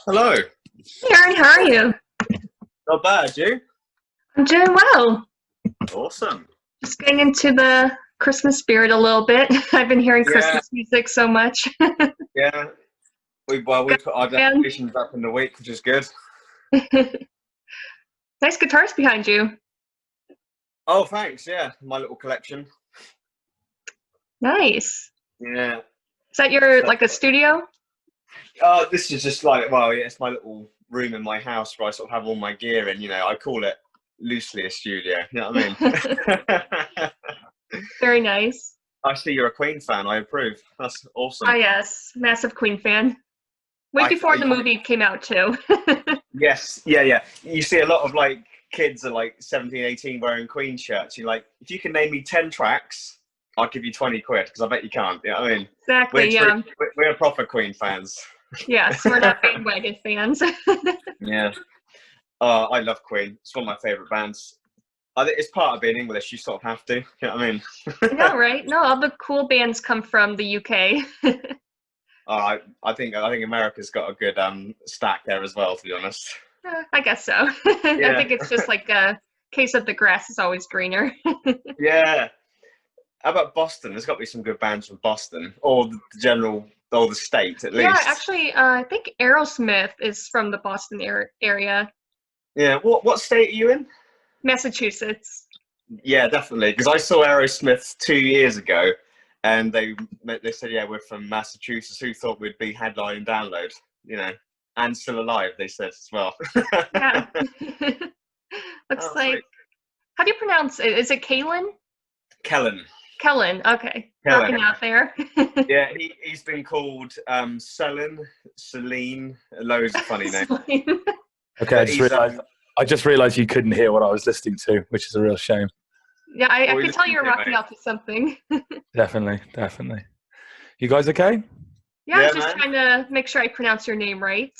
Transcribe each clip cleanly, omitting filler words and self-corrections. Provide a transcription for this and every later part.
Hello. Hey, Aaron, how are you? Not bad, you? I'm doing well. Awesome. Just getting into the Christmas spirit a little bit. I've been hearing Yeah, Christmas music so much. yeah. We put our And decorations up in the week, which is good. nice guitars behind you. Oh, thanks. Yeah, my little collection. Nice. Yeah. Is that your So, like a studio? this is just like, well, yeah, it's my little room in my house where I sort of have all my gear in. I call it loosely a studio. You know what I mean? Very nice. I see you're a Queen fan. I approve. That's Ah, awesome. yes, massive Queen fan. Way before the movie came out too. Yes, yeah. You see a lot of like kids are like 17, 18 wearing Queen shirts. You're like, if you can name me 10 tracks, I'll give you 20 quid because I bet you can't. You know what I mean? Exactly. Yeah. We're proper Queen fans. Yes, we're not bandwagon fans. Yeah. Oh, I love Queen. It's one of my favourite bands. I think it's part of being English. You sort of have to. You know what I mean? I know, right? No, all the cool bands come from the UK. I think America's got a good stack there as well. To be honest. I guess so. I Yeah. think it's just like a case of the grass is always greener. Yeah. How about Boston? There's got to be some good bands from Boston, or the general, or the state at Yeah, least. actually, I think Aerosmith is from the Boston area, Yeah. What state are you in? Massachusetts. Yeah, definitely. Because I saw Aerosmith 2 years ago, and they said, "Yeah, we're from Massachusetts." Who thought we'd be headlining Download? And still alive. They said as well. Yeah. Looks Oh, like, sweet. how do you pronounce it? Is it Kalen? Kellen. Kellen, okay. Kellen. Rocking out there. Yeah, he's been called Celyn, Celine, loads of funny names. Okay, I just realized you couldn't hear what I was listening to, which is a real shame. Yeah, I What were you could tell listening you're to, rocking mate? out to something. Definitely. You guys okay? Yeah, I was Yeah, just man. trying to make sure I pronounce your name right.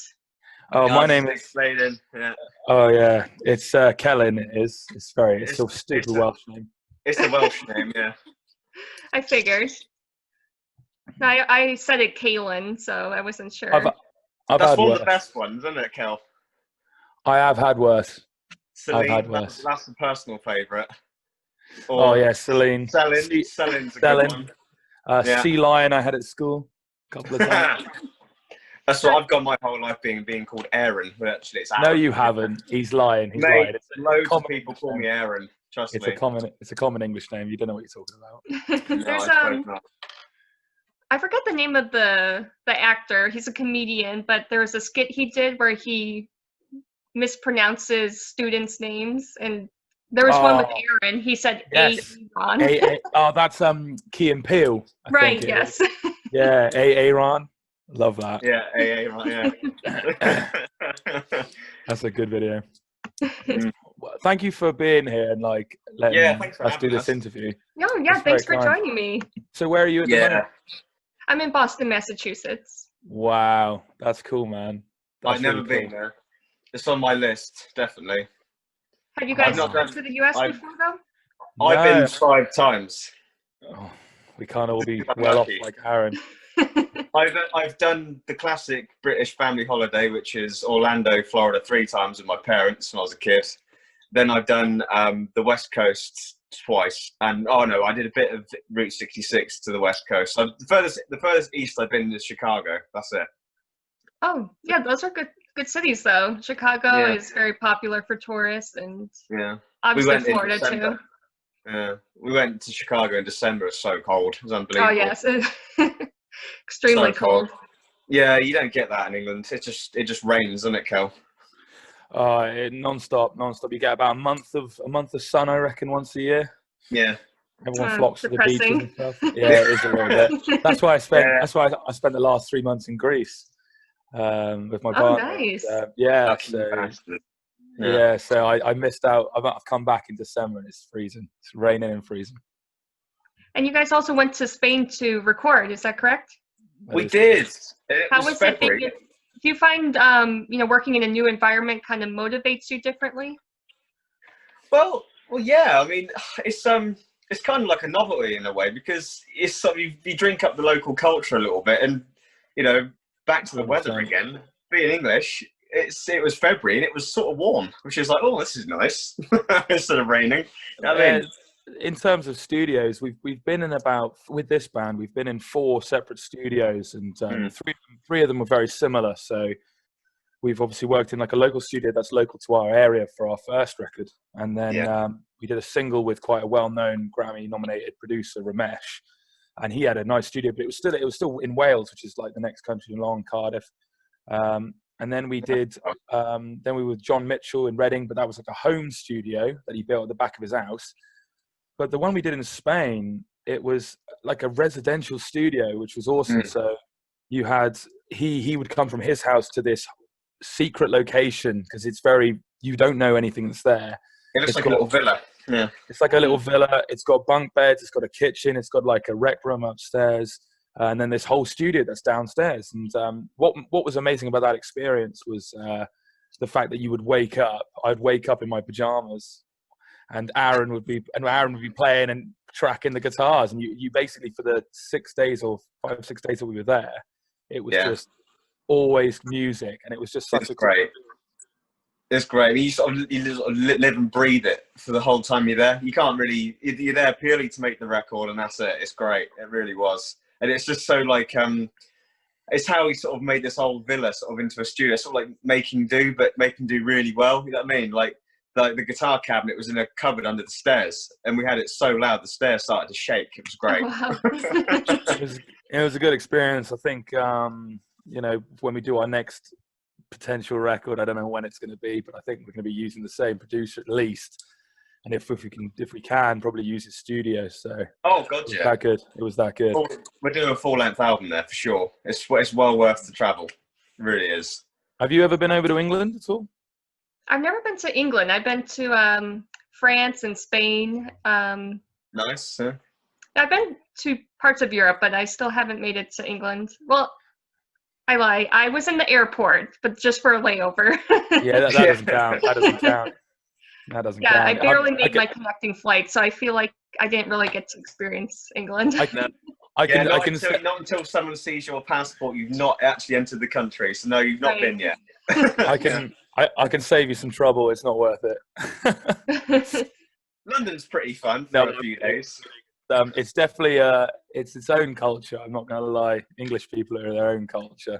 Oh, Yeah, my I'll name just is. explain it. Yeah. Oh yeah, it's Celyn. It is. It's still stupid It's Welsh name. a Welsh name. Yeah. I figured. I said it Kalen, so I wasn't sure. I've That's had one worse. of the best ones, isn't it, Kel? I have had worse. Celine, I've had worse. that's a personal favourite. Oh yeah, Celyn. Celyn's a good Celyn. one. Yeah. Sea Lion. I had at school a couple of times. That's what I've got my whole life being called Aaron, but actually it's Aaron. No, you haven't. He's lying. He's Mate, lying. It's loads of common people English call name. me Aaron. Trust It's me. a common English name. You don't know what you're talking about. No, There's I suppose not. I forget the name of the actor. He's a comedian, but there was a skit he did where he mispronounces students' names, and there was one with Oh, Aaron. He said yes. Aaron. That's Key and Peele. I Right, think it yes. is. Yeah, Aaron. Love that. Yeah, right, yeah. That's a good video. Mm. Well, thank you for being here and like letting Yeah, thanks for us do having this us. interview. No, yeah, It's thanks very for kind. joining me. So where are you at the moment? I'm in Boston, Massachusetts. Wow, that's cool, man. That's I've never really been cool. there. It's on my list, definitely. Have you guys not been done- to the US I've- before, though? I've No. been 5 times. Oh, we can't all be I'm well off lucky. like Aaron. I've done the classic British family holiday, which is Orlando, Florida, 3 times with my parents when I was a kid. Then I've done the West Coast twice, and I did a bit of Route 66 to the West Coast. So the furthest east I've been is Chicago. That's it. Oh, yeah, those are good cities, though. Chicago Yeah. is very popular for tourists, and Yeah, obviously went in Florida, December. too. Yeah, we went to Chicago in December. It's so cold. It was Oh, unbelievable. yes. Extremely So cold. cold. Yeah, you don't get that in England. It just rains, doesn't it, Kel? Non-stop. You get about a month of sun, I reckon, once a year. Yeah. Everyone flocks to the depressing. beaches and stuff. Yeah, it is a little bit. That's why I spent. Yeah. That's why I spent the last 3 months in Greece with my Oh, partner. nice. Yeah, Lucky so bastard. yeah, so I missed out. I've come back in December and it's freezing. It's raining and freezing. And you guys also went to Spain to record, is that correct? We did. How was it? Do you find, working in a new environment kind of motivates you differently? Well, yeah. I mean, it's kind of like a novelty in a way because it's something you drink up the local culture a little bit, and back to the weather again. being English, it was February and it was sort of warm, which is like, oh, this is nice instead of raining. I mean, in terms of studios, we've been in with this band, we've been in 4 separate studios, and three of them were very similar. So we've obviously worked in like a local studio that's local to our area for our first record, and then we did a single with quite a well-known Grammy-nominated producer, Ramesh, and he had a nice studio, but it was still in Wales, which is like the next country along, Cardiff. And then we did, then we were with John Mitchell in Reading, but that was like a home studio that he built at the back of his house. But the one we did in Spain, it was like a residential studio, which was awesome. So you had, he would come from his house to this secret location, because you don't know anything that's there. It looks like a little villa. Yeah. It's like a little villa. It's got bunk beds. It's got a kitchen. It's got like a rec room upstairs. And then this whole studio that's downstairs. And what was amazing about that experience was the fact that you would wake up. I'd wake up in my pajamas, and Aaron would be playing and tracking the guitars. And you basically, for the 6 days or 5 or 6 days that we were there, it was just always music, and it was just such great. It's great. I mean, you sort of live and breathe it for the whole time you're there. You can't really. You're there purely to make the record, and that's it. It's great. It really was. And it's just so like, it's how he sort of made this old villa sort of into a studio, sort of like making do, but making do really well. You know what I mean? Like the guitar cabinet was in a cupboard under the stairs, and we had it so loud the stairs started to shake. It was great. Wow. It was a good experience. I think, you know, when we do our next potential record, I don't know when it's going to be, but I think we're going to be using the same producer at least. And if we can, probably use his studio. So oh god, yeah, that good. It was that good. We're doing a 4-length album there for sure. It's well worth the travel. It really is. Have you ever been over to England at all? I've never been to England. I've been to France and Spain. Nice. Yeah. I've been to parts of Europe, but I still haven't made it to England. Well, I lie. I was in the airport, but just for a layover. Yeah, that doesn't count. That doesn't count. That doesn't count. I barely made my connecting flight, so I feel like I didn't really get to experience England. Not until someone sees your passport, you've not actually entered the country. So no, you've not been yet. I can save you some trouble. It's not worth it. London's pretty fun for a few days. It's definitely it's its own culture. I'm not going to lie. English people are their own culture.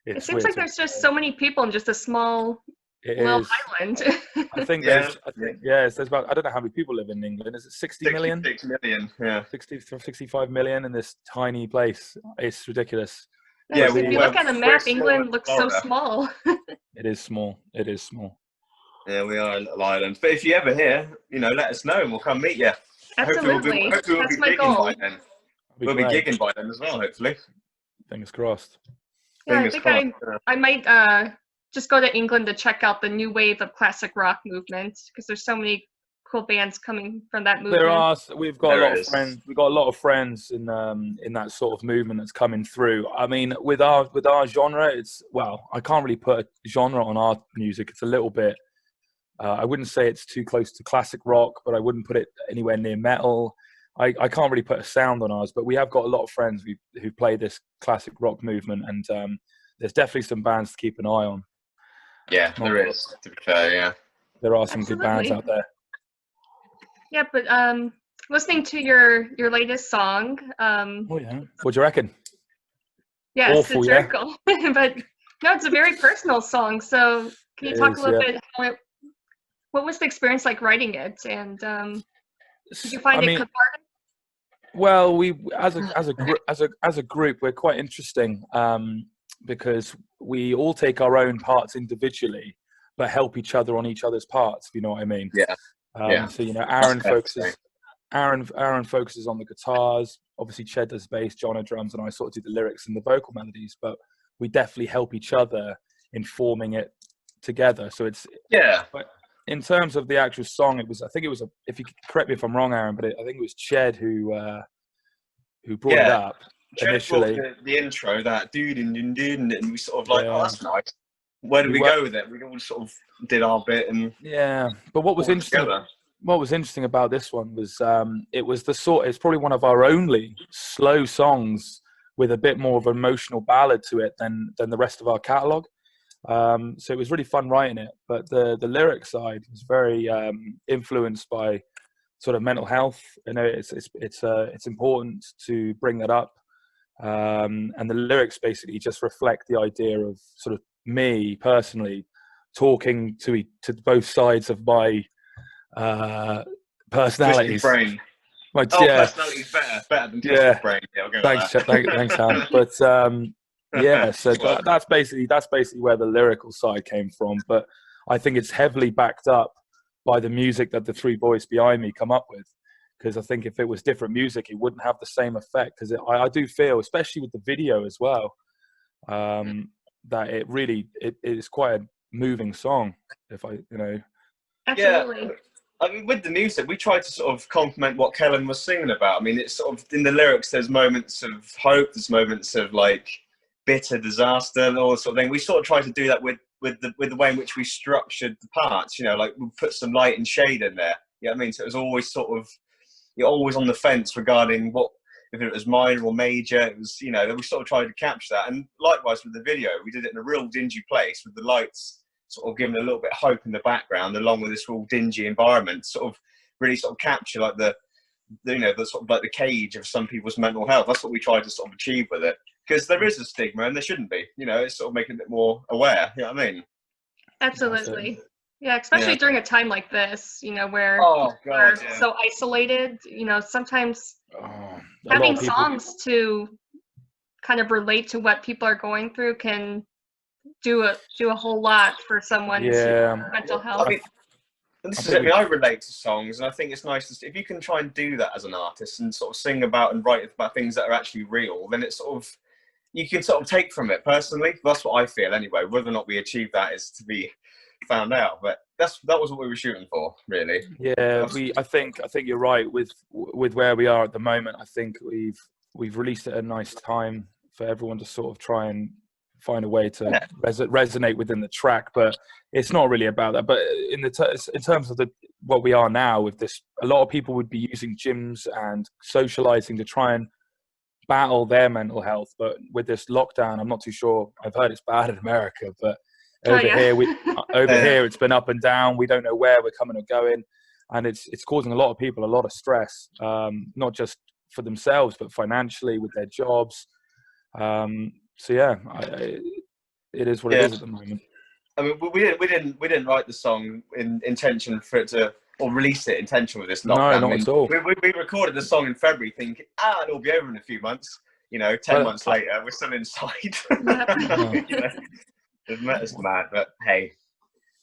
It seems like there's just so many people in just a small little island. I think there's about, I don't know how many people live in England. Is it 60 million? 66 million, yeah. 65 million in this tiny place. It's ridiculous. Yeah, if you look at a map, England looks so small. It is small. It is small. Yeah, we are a little island. But if you're ever here, you know, let us know and we'll come meet you. Absolutely. Hopefully we'll That's be my goal. by then. We'll be gigging by then as well, hopefully. Fingers crossed. Yeah, I think I might just go to England to check out the new wave of classic rock movement, because there's so many cool bands coming from that movement. We've got a lot of friends in that sort of movement that's coming through. I mean, with our genre, I can't really put a genre on our music. It's a little bit, I wouldn't say it's too close to classic rock, but I wouldn't put it anywhere near metal. I can't really put a sound on ours, but we have got a lot of friends who play this classic rock movement, and there's definitely some bands to keep an eye on. Yeah, there is, to be fair, yeah. There are some good bands out there. Yeah, but listening to your latest song. Oh yeah. What do you reckon? Yeah, it's satirical. But no, it's a very personal song. So can you talk a little bit what was the experience like writing it, and did you find it cathartic? Well, we as a group, we're quite interesting because we all take our own parts individually, but help each other on each other's parts. If you know what I mean? Yeah. So you know, Aaron focuses on the guitars. Obviously, Ched does bass, John on drums, and I sort of do the lyrics and the vocal melodies. But we definitely help each other in forming it together. So it's But in terms of the actual song, I think it was if you could correct me if I'm wrong, Aaron, but I think it was Ched who brought it up initially. The intro, that dude, and we sort of like, oh, that's nice. Where did we go with it? We all sort of did our bit, and But what was interesting about this one was it's probably one of our only slow songs with a bit more of an emotional ballad to it than the rest of our catalogue. So it was really fun writing it. But the lyric side was very influenced by sort of mental health. You know, it's important to bring that up. And the lyrics basically just reflect the idea of sort of me personally talking to both sides of my personalities. Brain. Personality's better than twisted brain. Yeah, I'll go thanks, with that. thanks, Han. But yeah, so that's basically where the lyrical side came from. But I think it's heavily backed up by the music that the three boys behind me come up with. Because I think if it was different music, it wouldn't have the same effect. Because I do feel, especially with the video as well, that it is quite a moving song. Absolutely. Yeah. I mean, with the music, we tried to sort of complement what Celyn was singing about. I mean, it's sort of in the lyrics. There's moments of hope. There's moments of like bitter disaster and all that sort of thing. We sort of tried to do that with the way in which we structured the parts. You know, like we put some light and shade in there. You know what I mean? So it was always sort of, you're always on the fence regarding if it was minor or major. It was, you know, we sort of tried to capture that. And likewise with the video, we did it in a real dingy place with the lights sort of giving a little bit of hope in the background, along with this real dingy environment, sort of really sort of capture like the sort of like the cage of some people's mental health. That's what we tried to sort of achieve with it, because there is a stigma and there shouldn't be. You know, it's sort of making it more aware. You know what I mean? Absolutely. Yeah, especially during a time like this, you know, where we're so isolated. You know, sometimes having songs to kind of relate to what people are going through can do a whole lot for someone's mental health. I relate to songs, and I think it's nice if you can try and do that as an artist and sort of sing about and write about things that are actually real, then it's sort of, you can sort of take from it personally. That's what I feel anyway. Whether or not we achieve that is to be found out, but that was what we were shooting for, really. Yeah, I think you're right with where we are at the moment. I think we've released it at a nice time for everyone to sort of try and find a way to resonate within the track, but it's not really about that. But in terms of what we are now with this, a lot of people would be using gyms and socializing to try and battle their mental health. But with this lockdown, I'm not too sure. I've heard it's bad in America, but here it's been up and down. We don't know where we're coming or going, and it's causing a lot of people a lot of stress, not just for themselves but financially with their jobs. So yeah, it is what it is at the moment. I mean, we didn't write the song in intention for it to, or release it intention with this lockdown. No, not at all. We recorded the song in February thinking, it'll be over in a few months. You know, 10 months later, we're still inside. You know, it's mad, but hey,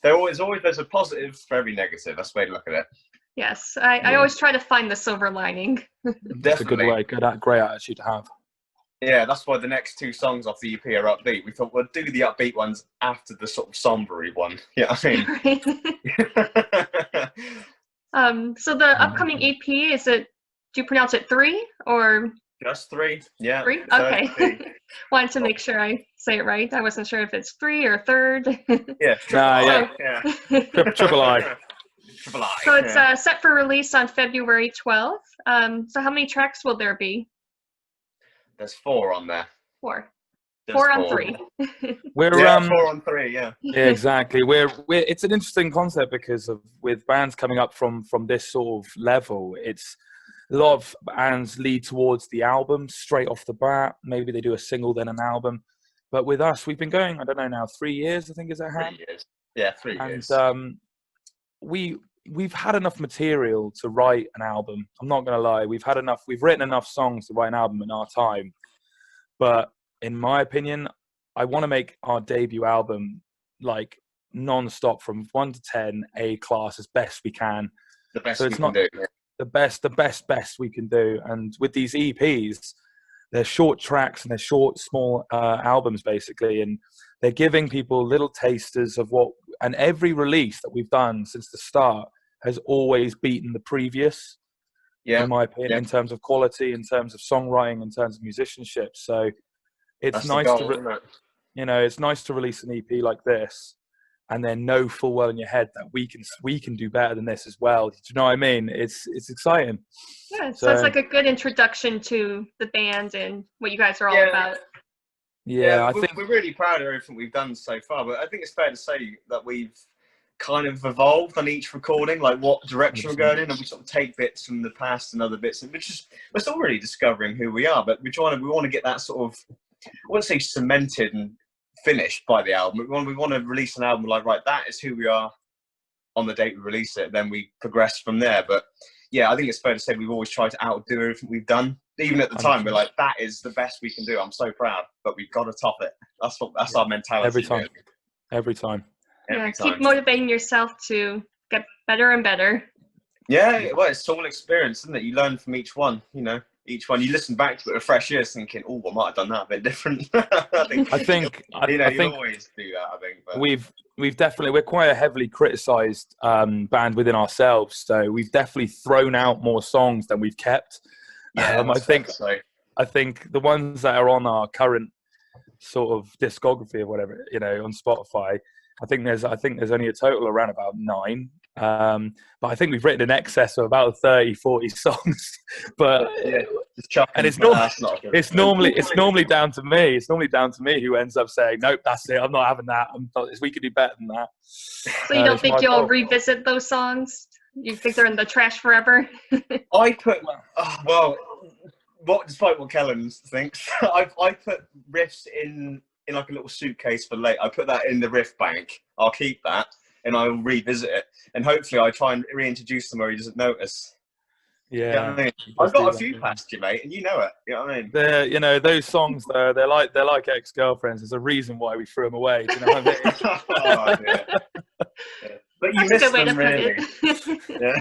there's a positive for every negative. That's the way to look at it. Yes, I always try to find the silver lining. That's a good way, great attitude to have. Yeah, that's why the next two songs off the EP are upbeat. We thought we'll do the upbeat ones after the sort of somber one. Yeah, you know what I mean? So the upcoming EP, do you pronounce it 3 or? Just 3, yeah. 3? Okay. Wanted to make sure I say it right. I wasn't sure if it's 3 or 3rd. Yeah, triple I. Triple I. So it's set for release on February 12th. So how many tracks will there be? There's 4 on there. 4. 4 on 3. We're 4 on 3, yeah. Yeah, exactly. It's an interesting concept because with bands coming up from this sort of level, it's a lot of bands lead towards the album straight off the bat. Maybe they do a single, then an album. But with us, we've been going, I don't know now, 3 years, I think, is that how? 3 years. Yeah, 3 years. And we've had enough material to write an album. I'm not going to lie. We've written enough songs to write an album in our time. But in my opinion, I want to make our debut album like non-stop from 1 to 10, A class as best we can. The best we can do. The best we can do. And with these EPs, they're short tracks and they're short, small albums basically. And they're giving people little tasters of what, and every release that we've done since the start has always beaten the previous, in my opinion, in terms of quality, in terms of songwriting, in terms of musicianship. So it's nice it's nice to release an EP like this and then know full well in your head that we can do better than this as well. Do you know what I mean? It's exciting. Yeah, it sounds like a good introduction to the band and what you guys are all about. Yeah, I we're, think we're really proud of everything we've done so far, but I think it's fair to say that we've kind of evolved on each recording, like what direction we're going in, and we sort of take bits from the past and other bits, and we're still really discovering who we are, but we want to get that sort of, I wouldn't say cemented and finished by the album. We want to release an album like, right, that is who we are on the date we release it, then we progress from there. But yeah, I think it's fair to say we've always tried to outdo everything we've done. Even at the time, we're like, that is the best we can do. I'm so proud, but we've got to top it. That's our mentality. Every time. Really. Every time. Yeah, keep motivating yourself to get better and better. Yeah, well, it's all experience, isn't it? You learn from each one, each one. You listen back to it with fresh ears thinking, oh, I might have done that a bit different. I think you always do that, I think. But. We're quite a heavily criticised band within ourselves, so we've definitely thrown out more songs than we've kept. Yeah, I think the ones that are on our current sort of discography or whatever, on Spotify, I think there's only a total around about 9. But I think we've written in excess of about 30, 40 songs. But yeah, and it's normally down to me. It's normally down to me who ends up saying, nope, that's it. I'm not having that. We could do better than that. So you don't think you'll revisit those songs? You think they're in the trash forever? Despite what Celyn thinks, I put riffs in like a little suitcase for later. I put that in the riff bank. I'll keep that and I'll revisit it. And hopefully I try and reintroduce them where he doesn't notice. Yeah. You know what I mean? I've got a few past you, mate, and you know it. You know what I mean? Those songs though, they're like ex-girlfriends. There's a reason why we threw them away. Do you know what I mean? Yeah. But you missed them, really. Yeah.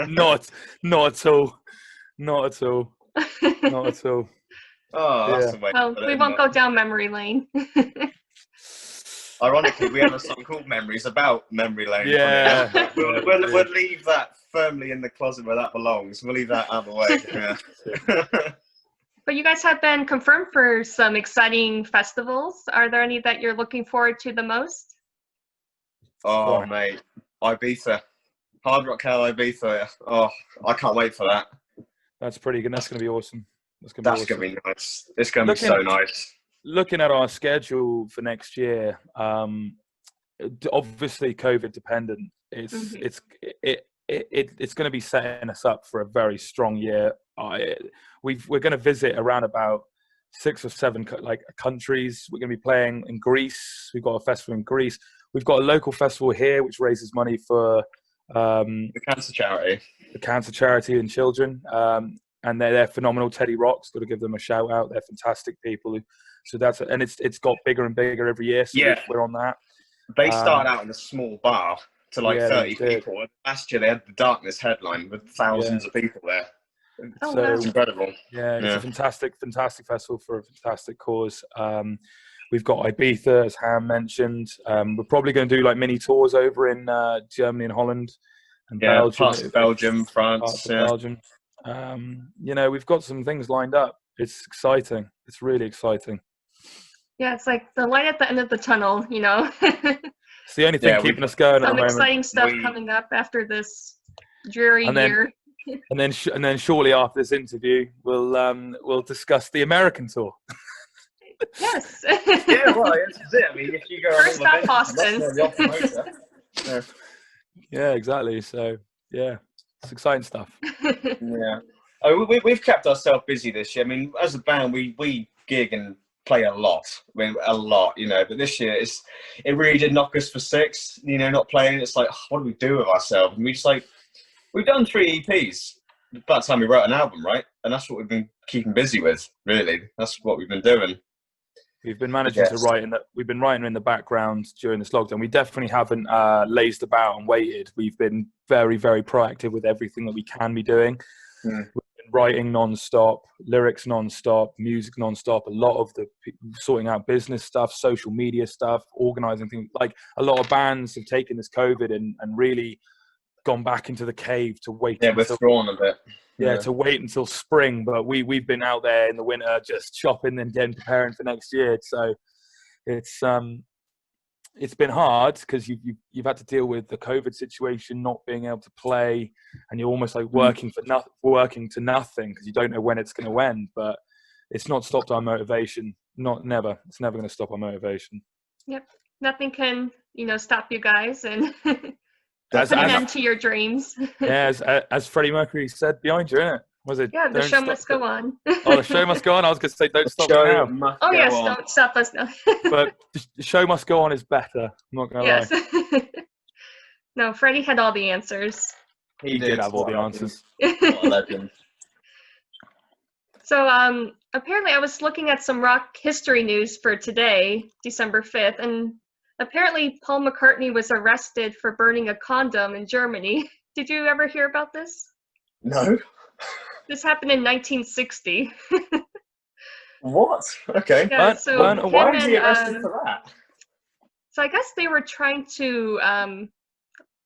Not at all. Not at all. Not at all. Oh, that's the way. Well, we won't go down memory lane. Ironically, we have a song called Memories about memory lane. Yeah. We'll leave that firmly in the closet where that belongs. We'll leave that out of the way. Yeah. But you guys have been confirmed for some exciting festivals. Are there any that you're looking forward to the most? Oh, mate. Ibiza. Hard Rock Hell Ibiza. Oh, I can't wait for that. That's pretty good. That's going to be awesome. That's going to be nice. It's going to be so nice. Looking at our schedule for next year, obviously COVID dependent. It's going to be setting us up for a very strong year. We're going to visit around about 6 or 7 countries. We're going to be playing in Greece. We've got a festival in Greece. We've got a local festival here which raises money for the cancer charity. The cancer charity and children. And they're phenomenal. Teddy Rock's got to give them a shout out. They're fantastic people. So it's got bigger and bigger every year. So we're on that. They started out in a small bar to 30 people. Last year they had the Darkness headline with thousands of people there. So it's incredible. Yeah, it's a fantastic festival for a fantastic cause. We've got Ibiza, as Ham mentioned. We're probably going to do mini tours over in Germany and Holland and Belgium, France. Belgium. We've got some things lined up. It's exciting. It's really exciting. Yeah, it's like the light at the end of the tunnel, It's the only thing keeping us going at the moment. Some exciting stuff coming up after this dreary year. And then shortly after this interview, we'll discuss the American tour. Yes. Yeah, well, that's it. I mean, if you go first stop Boston. Yeah, exactly. So yeah, it's exciting stuff. Yeah. We've kept ourselves busy this year. I mean, as a band, we gig and play a lot. I mean, a lot, But this year, it really did knock us for 6. Not playing. It's like, what do we do with ourselves? And we've done 3 EPs. By the time we wrote an album, right? And that's what we've been keeping busy with. Really, that's what we've been doing. We've been managing to write we've been writing in the background during this lockdown. We definitely haven't lazed about and waited. We've been very, very proactive with everything that we can be doing. We've been writing non-stop, lyrics non-stop, music non-stop, a lot of the sorting out business stuff, social media stuff, organizing things. Like a lot of bands have taken this COVID and really gone back into the cave to wait. Yeah, withdrawn a bit. Yeah, to wait until spring, but we've been out there in the winter just shopping and then preparing for next year. So it's been hard because you've had to deal with the COVID situation, not being able to play, and you're almost like working to nothing because you don't know when it's going to end. But it's not stopped our motivation. never. It's never going to stop our motivation. Yep. Nothing can, stop you guys and put an end to your dreams. Yeah, as Freddie Mercury said behind you, innit? Was it? Yeah, the show must go on. Oh, the show must go on. I was going to say, don't stop me now. Oh, yes, don't stop us now. But the show must go on is better. I'm not going to lie. No, Freddie had all the answers. He did have all the answers. So, apparently I was looking at some rock history news for today, December 5th, and apparently Paul McCartney was arrested for burning a condom in Germany. Did you ever hear about this? No. This happened in 1960. What? Okay. Yeah, why was he arrested for that? So I guess they were trying to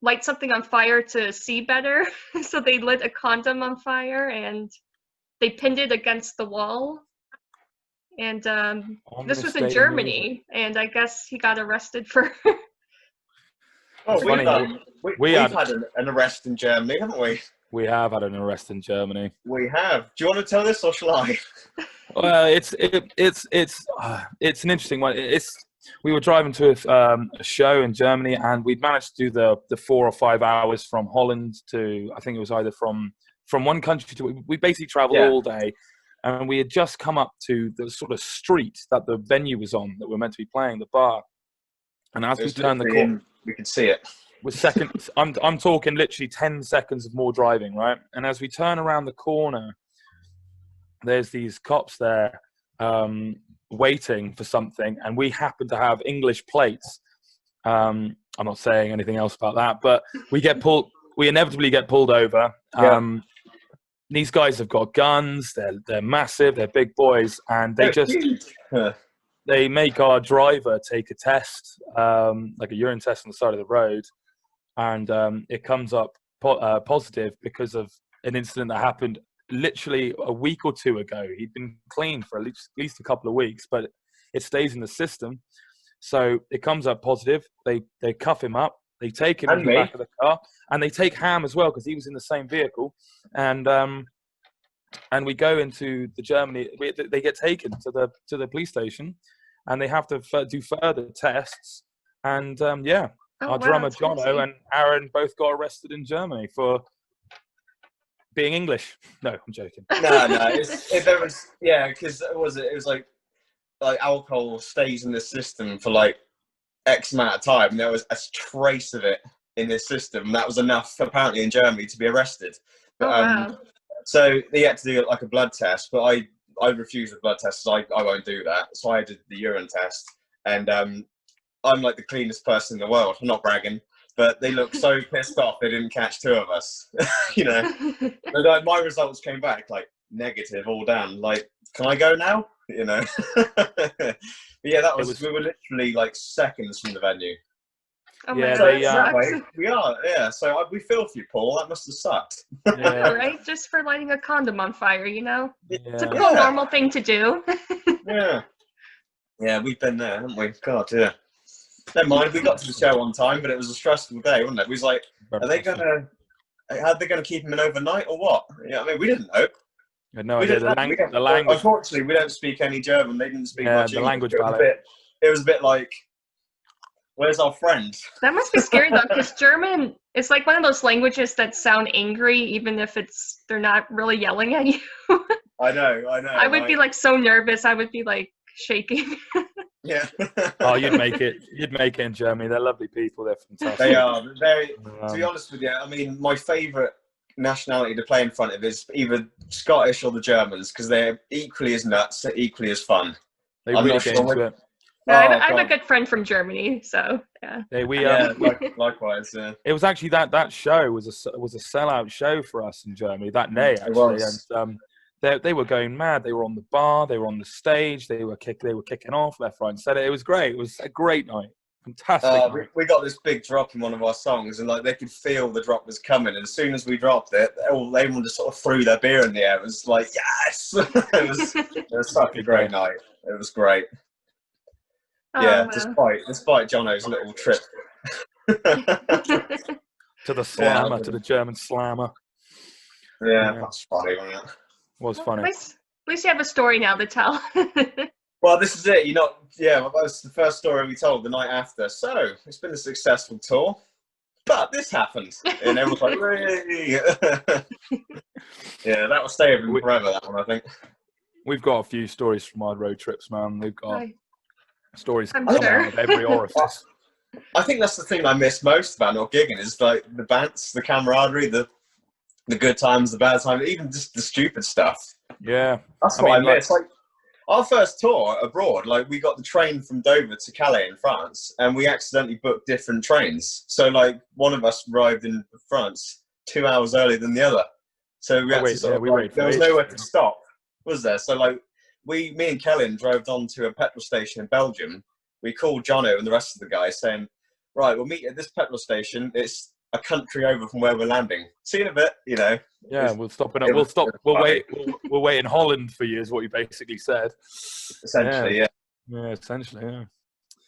light something on fire to see better. So they lit a condom on fire and they pinned it against the wall. And this was in Germany, and I guess he got arrested for... We've had an arrest in Germany, haven't we? We have had an arrest in Germany. We have. Do you want to tell this, or shall I? Well, it's an interesting one. We were driving to a show in Germany, and we'd managed to do the 4 or 5 hours from Holland to, I think it was either from one country to, we basically traveled all day, and we had just come up to the sort of street that the venue was on, that we were meant to be playing, the bar. And as we turned the corner, we could see it. With seconds, I'm talking literally 10 seconds of more driving, right? And as we turn around the corner, there's these cops there waiting for something, and we happen to have English plates. I'm not saying anything else about that, but we inevitably get pulled over. These guys have got guns, they're massive, they're big boys, and they make our driver take a test, like a urine test on the side of the road, and it comes up positive because of an incident that happened literally a week or two ago. He'd been clean for at least a couple of weeks, but it stays in the system. So it comes up positive. They cuff him up. They take him in the back of the car, and they take Ham as well because he was in the same vehicle. And we go into the Germany. They get taken to the police station, and they have to do further tests. And our drummer Jono and Aaron both got arrested in Germany for being English. No, I'm joking. No. Because it was like alcohol stays in the system for like X amount of time. And there was a trace of it in this system. And that was enough apparently in Germany to be arrested. But, so they had to do like a blood test, but I refused the blood test. So I won't do that. So I did the urine test, and I'm like the cleanest person in the world. I'm not bragging, but they looked so pissed off they didn't catch 2 of us. And, like, my results came back like negative, all down. Like, can I go now? But yeah, we were literally like seconds from the venue. Oh yeah, we are. Yeah, so we feel for you, Paul. That must have sucked. Yeah. Right, just for lighting a condom on fire, typical normal thing to do. Yeah, we've been there, haven't we? God, yeah. Never mind. We got to the show on time, but it was a stressful day, wasn't it? We was like, how are they gonna keep him in overnight or what? Yeah, I mean, we didn't know. No idea. The language. Unfortunately, we don't speak any German. They didn't speak much the English. language It was a bit like, where's our friend? That must be scary though, because German is like one of those languages that sound angry, even if they're not really yelling at you. I know. I would be like so nervous. I would be like shaking. Yeah. Oh, you'd make it. You'd make it in Germany. They're lovely people. They're fantastic. They are very. To be honest with you, I mean, my favourite nationality to play in front of is either Scottish or the Germans, because they're equally as nuts, equally as fun. They really get into it. No, I have a good friend from Germany, so yeah. Likewise. Yeah. It was actually that show was a sellout show for us in Germany that day, actually, and they were going mad. They were on the bar, they were on the stage, they were kicking off left, right, and centre. It was great. It was a great night, fantastic. We got this big drop in one of our songs, and like they could feel the drop was coming. And as soon as we dropped it, everyone just sort of threw their beer in the air. It was like, yes! it was such a great night. It was great. Despite Jono's little trip to the slammer, to the German slammer. Yeah, that's funny, wasn't it? Was funny. At least you have a story now to tell. Well, this is it. That was the first story we told the night after. So it's been a successful tour, but this happened, and everyone's like, "Hey." Yeah, that will stay with him forever. That one, I think. We've got a few stories from our road trips, man. We've got stories I'm coming sure. out of every orifice. I think that's the thing I miss most about not gigging is like the bands, the camaraderie, the good times, the bad times, even just the stupid stuff. Yeah, That's what I miss. Like our first tour abroad, like we got the train from Dover to Calais in France, and we accidentally booked different trains. So like one of us arrived in France 2 hours earlier than the other. So we had to sort of there was nowhere to stop, was there? So like me and Celyn drove on to a petrol station in Belgium. We called Jono and the rest of the guys saying, right, we'll meet at this petrol station. It's a country over from where we're landing. See you in a bit, Yeah, we'll stop it. We'll wait. We'll wait in Holland for you, is what you basically said. Essentially, yeah. Yeah, essentially, yeah.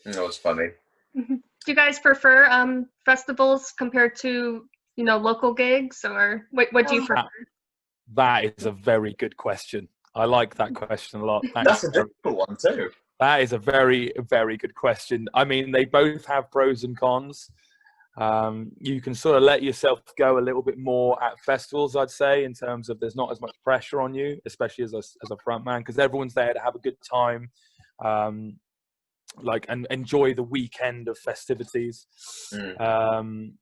That was funny. Do you guys prefer festivals compared to local gigs, or what do you prefer? That is a very good question. I like that question a lot. That's a difficult one too. That is a very, very good question. I mean, they both have pros and cons. You can sort of let yourself go a little bit more at festivals, I'd say, in terms of there's not as much pressure on you, especially as a front man, because everyone's there to have a good time, and enjoy the weekend of festivities. And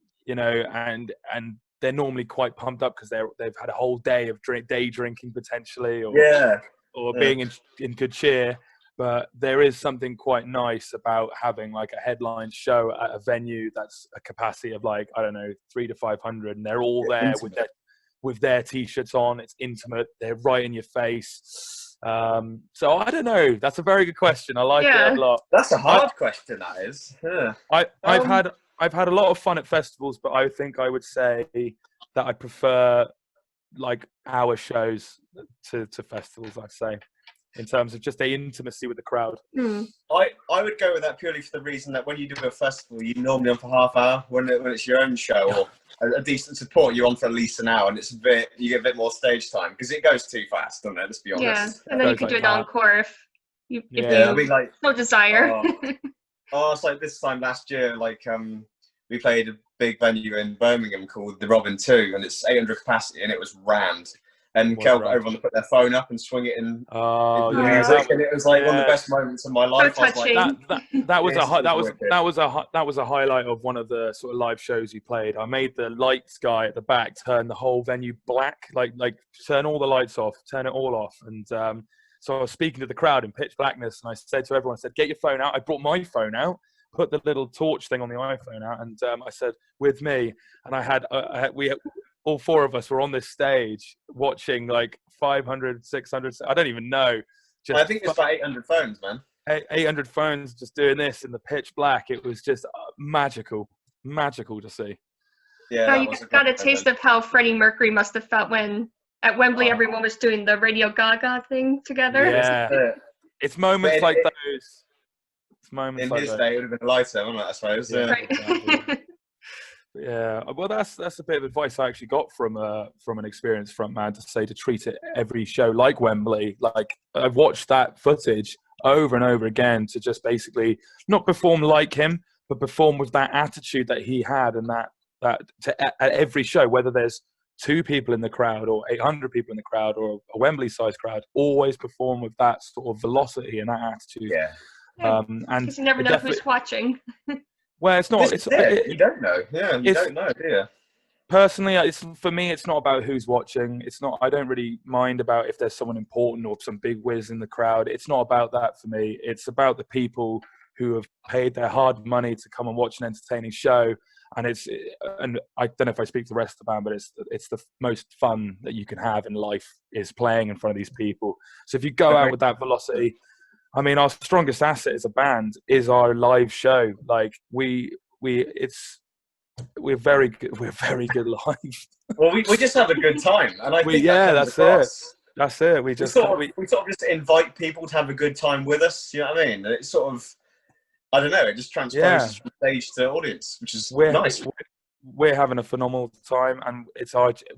they're normally quite pumped up because they've had a whole day of day drinking potentially, or being in good cheer. But there is something quite nice about having like a headline show at a venue that's a capacity of 300 to 500, and they're all there with their t-shirts on. It's intimate. They're right in your face. So I don't know. That's a very good question. I like it a lot. That's a hard question. That is. Yeah. I've had a lot of fun at festivals, but I think I would say that I prefer our shows to festivals. I'd say, in terms of just the intimacy with the crowd. I would go with that purely for the reason that when you do a festival, you're normally on for half hour. When it's your own show or a decent support, you're on for at least an hour, and you get a bit more stage time because it goes too fast, doesn't it? Let's be honest. Yeah, and then you can do an encore if you so desire. It's like this time last year, we played a big venue in Birmingham called the Robin 2, and it's 800 capacity, and it was rammed. And got everyone to put their phone up and swing it in music, and it was one of the best moments of my life. So touching. That was a highlight of one of the sort of live shows you played. I made the lights guy at the back turn the whole venue black, like turn all the lights off, turn it all off, and so I was speaking to the crowd in pitch blackness, and I said to everyone, "Get your phone out." I brought my phone out, put the little torch thing on the iPhone out, and I said, "With me," and I had all four of us were on this stage watching 500, 600, I don't even know. I think it's about 800 phones, man. 800 phones just doing this in the pitch black. It was just magical to see. Yeah, you got a taste of how Freddie Mercury must have felt when at Wembley everyone was doing the Radio Gaga thing together. Yeah, it's moments like those. It's moments in like his those. day, it would have been lighter, wouldn't it, I suppose. Yeah, right. Exactly. Yeah, well, that's a bit of advice I actually got from an experienced frontman to say to treat it every show like Wembley. I've watched that footage over and over again to just basically not perform like him, but perform with that attitude that he had, and that at every show, whether there's 2 people in the crowd or 800 people in the crowd or a Wembley-sized crowd, always perform with that sort of velocity and that attitude. Yeah. And you never know who's watching. Well, it's not. You don't know. Yeah, you don't know, do you? Personally, for me, it's not about who's watching. It's not. I don't really mind about if there's someone important or some big whiz in the crowd. It's not about that for me. It's about the people who have paid their hard money to come and watch an entertaining show. And I don't know if I speak to the rest of the band, but it's the most fun that you can have in life is playing in front of these people. So if you go out with that velocity. I mean, our strongest asset as a band is our live show. We're very good. We're very good live. Well, we just have a good time, and I think that's it. That's it. We sort of just invite people to have a good time with us. You know what I mean? It's sort of, I don't know. It just transposes from stage to audience, which is nice. We're having a phenomenal time, and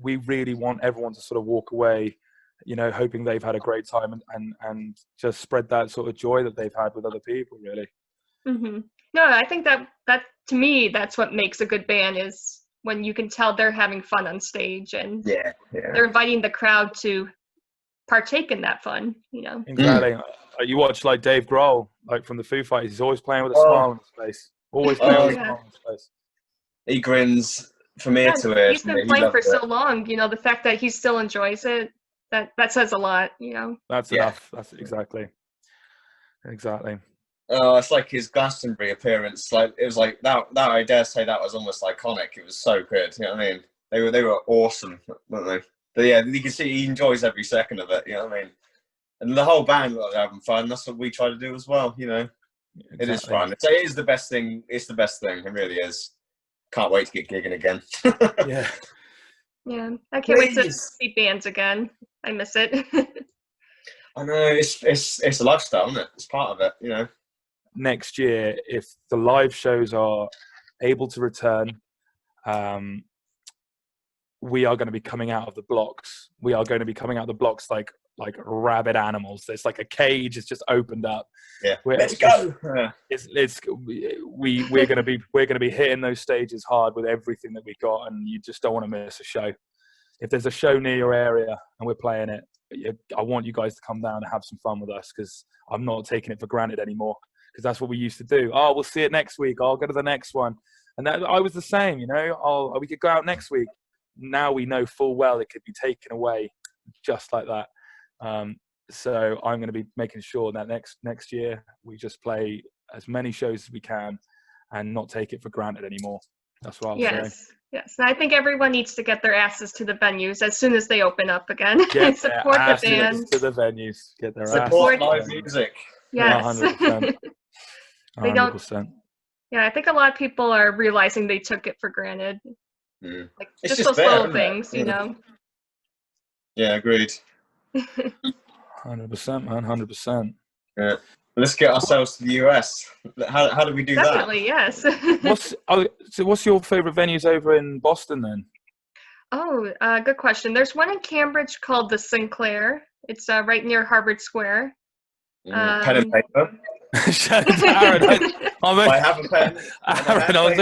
we really want everyone to sort of walk away you know, hoping they've had a great time and just spread that sort of joy that they've had with other people, really. No, I think that to me, that's what makes a good band, is when you can tell they're having fun on stage and they're inviting the crowd to partake in that fun, you know. Exactly. You watch like Dave Grohl, like from the Foo Fighters, he's always playing with a smile on his face. Always playing with a smile on his face. He grins from ear to ear. He's been playing for so long, you know, the fact that he still enjoys it, that says a lot, you know. That's enough. That's exactly. Oh, it's like his Glastonbury appearance. Like it was like that. I dare say that was almost iconic. It was so good. You know what I mean? They were awesome, weren't they? But yeah, you can see he enjoys every second of it. You know what I mean? And the whole band are having fun. That's what we try to do as well. You know, It is fun. It is the best thing. It's the best thing. It really is. Can't wait to get gigging again. Yeah, I can't wait to see bands again. I miss it. I know it's a lifestyle, isn't it? It's part of it, you know. Next year, if the live shows are able to return, we are going to be coming out of the blocks. We are going to be coming out of the blocks like rabid animals. There's like a cage. It's just opened up. Yeah, let's go. We're going to be hitting those stages hard with everything that we got, and you just don't want to miss a show. If there's a show near your area and we're playing it, I want you guys to come down and have some fun with us, because I'm not taking it for granted anymore. Because that's what we used to do. Oh, we'll see it next week. I'll go to the next one. And that, I was the same, you know. We could go out next week. Now we know full well it could be taken away just like that. So I'm going to be making sure that next year we just play as many shows as we can and not take it for granted anymore. That's what I'll say. Yes. I think everyone needs to get their asses to the venues as soon as they open up again. Support the band. To the venues. Get their support live music. Yes. 100%. 100%. Yeah, I think a lot of people are realizing they took it for granted. Like it's just those little things, you know. Yeah, agreed. 100%, man. 100%. Yeah. Let's get ourselves to the US. How do we do Definitely, that? Yes. What's your favorite venues over in Boston then? Oh, good question. There's one in Cambridge called the Sinclair. It's right near Harvard Square. Pen and paper. Aaron, I have a pen. Aaron, I was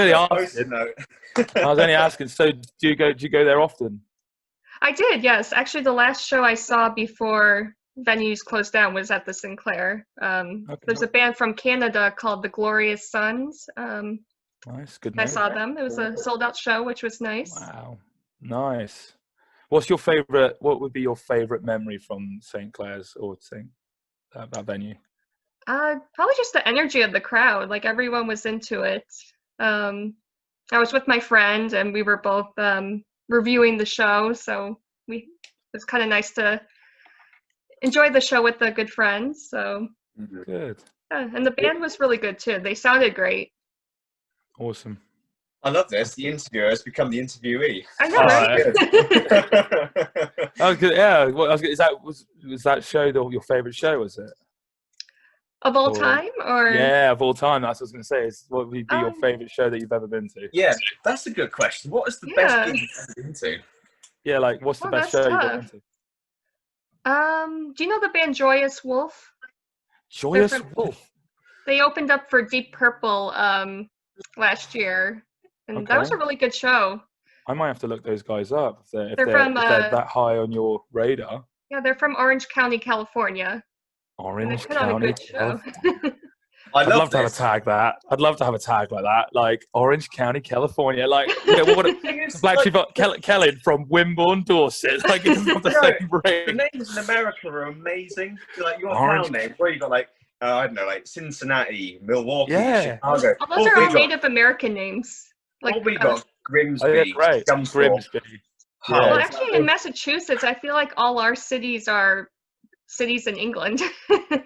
only asking. So do you go there often? I did, yes. Actually, the last show I saw before venues closed down was at the Sinclair. There's a band from Canada called the Glorious Sons. Nice, good name. I saw them. It was a sold-out show, which was nice. Wow, nice. What would be your favorite memory from St. Clair's or that venue? Probably just the energy of the crowd. Like everyone was into it. I was with my friend, and we were both reviewing the show, so it was kind of nice to enjoy the show with a good friend. So good. Yeah, and the band was really good too. They sounded great. Awesome. I love this. The interviewer has become the interviewee. I know, right? Oh, good. Yeah. Was that show your favorite show? Was it? Of all time, or yeah, of all time. That's what I was going to say. What would be your favorite show that you've ever been to? Yeah, that's a good question. What is the best gig you've ever been to? Yeah, like what's the best show you've ever been to? Do you know the band Joyous Wolf? Joyous Wolf. They opened up for Deep Purple last year, and that was a really good show. I might have to look those guys up if they're that high on your radar. Yeah, they're from Orange County, California. Orange County. I'd love to have a tag that. I'd love to have a tag like that, like Orange County, California. Like, you know, Black Sheep, Celyn from Wimborne, Dorset. Like, it's not the same brain. The names in America are amazing. Like your town name, where you got like I don't know, like Cincinnati, Milwaukee, Chicago. Those are all Native American names. Like we got Grimsby, Grimsby. Well, actually, in Massachusetts, I feel like all our cities are cities in England.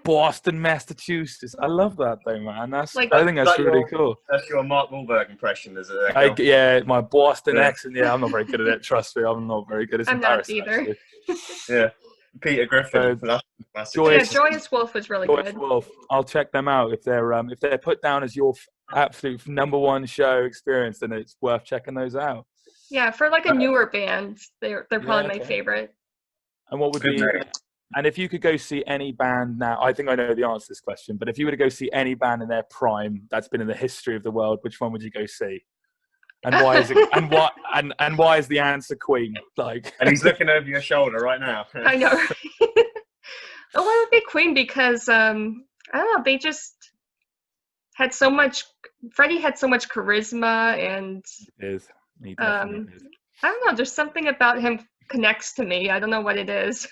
Boston, Massachusetts. I love that thing, man. I think that's really cool. That's your Mark Wahlberg impression, is it? Yeah, my Boston accent. Yeah, I'm not very good at it. Trust me, I'm not very good. It's embarrassing. I'm not either. Yeah, Peter Griffin. Joyous Wolf was really good. Wolf. I'll check them out if they're put down as your absolute #1 show experience. Then it's worth checking those out. Yeah, for like a newer band, they're probably my favorite. And what would be? And if you could go see any band now, I think I know the answer to this question. But if you were to go see any band in their prime that's been in the history of the world, which one would you go see? And why is it? And what? And why is the answer Queen? Like, and he's looking over your shoulder right now. I know. Well, it would be Queen because I don't know. They just had so much. Freddie had so much charisma, and He definitely is. I don't know. There's something about him connects to me. I don't know what it is.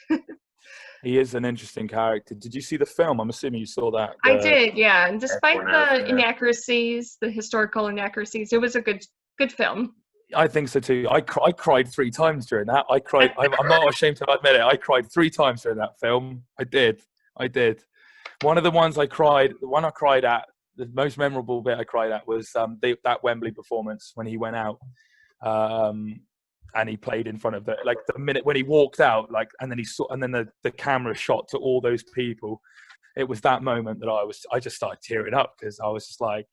He is an interesting character. Did you see the film? I'm assuming you saw that. I did, yeah. And despite the inaccuracies, the historical inaccuracies, it was a good film. I think so too. I cried 3 times during that. I cried. I'm not ashamed to admit it. I cried 3 times during that film. I did. One of the ones I cried, the one I cried at, the most memorable bit I cried at was that Wembley performance when he went out. And he played in front of the minute when he walked out, and then the camera shot to all those people. It was that moment that I just started tearing up because I was just like,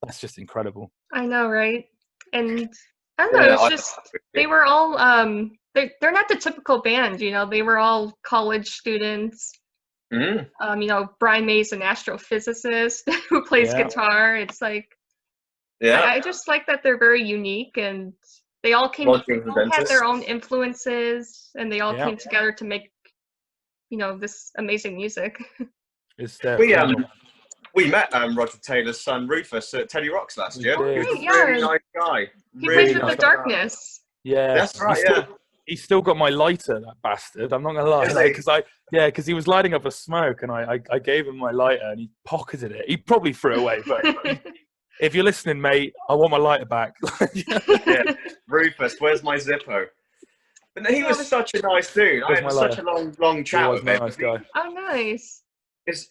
that's just incredible. I know, right? And I don't know, it's just they were all they're not the typical band, you know. They were all college students. You know, Brian May's an astrophysicist who plays guitar. It's like, I just like that they're very unique, and they all had their own influences, and they all came together to make, you know, this amazing music. We met Roger Taylor's son Rufus at Teddy Rocks last year. He was a really nice guy. He plays with the darkness. Yeah, that's right. He's still got my lighter, that bastard. I'm not gonna lie, because he was lighting up a smoke, and I gave him my lighter, and he pocketed it. He probably threw it away, but. If you're listening, mate, I want my lighter back. Rufus, where's my Zippo? But no, he was such a nice dude. I had such a long chat with him. Nice guy. Oh, nice.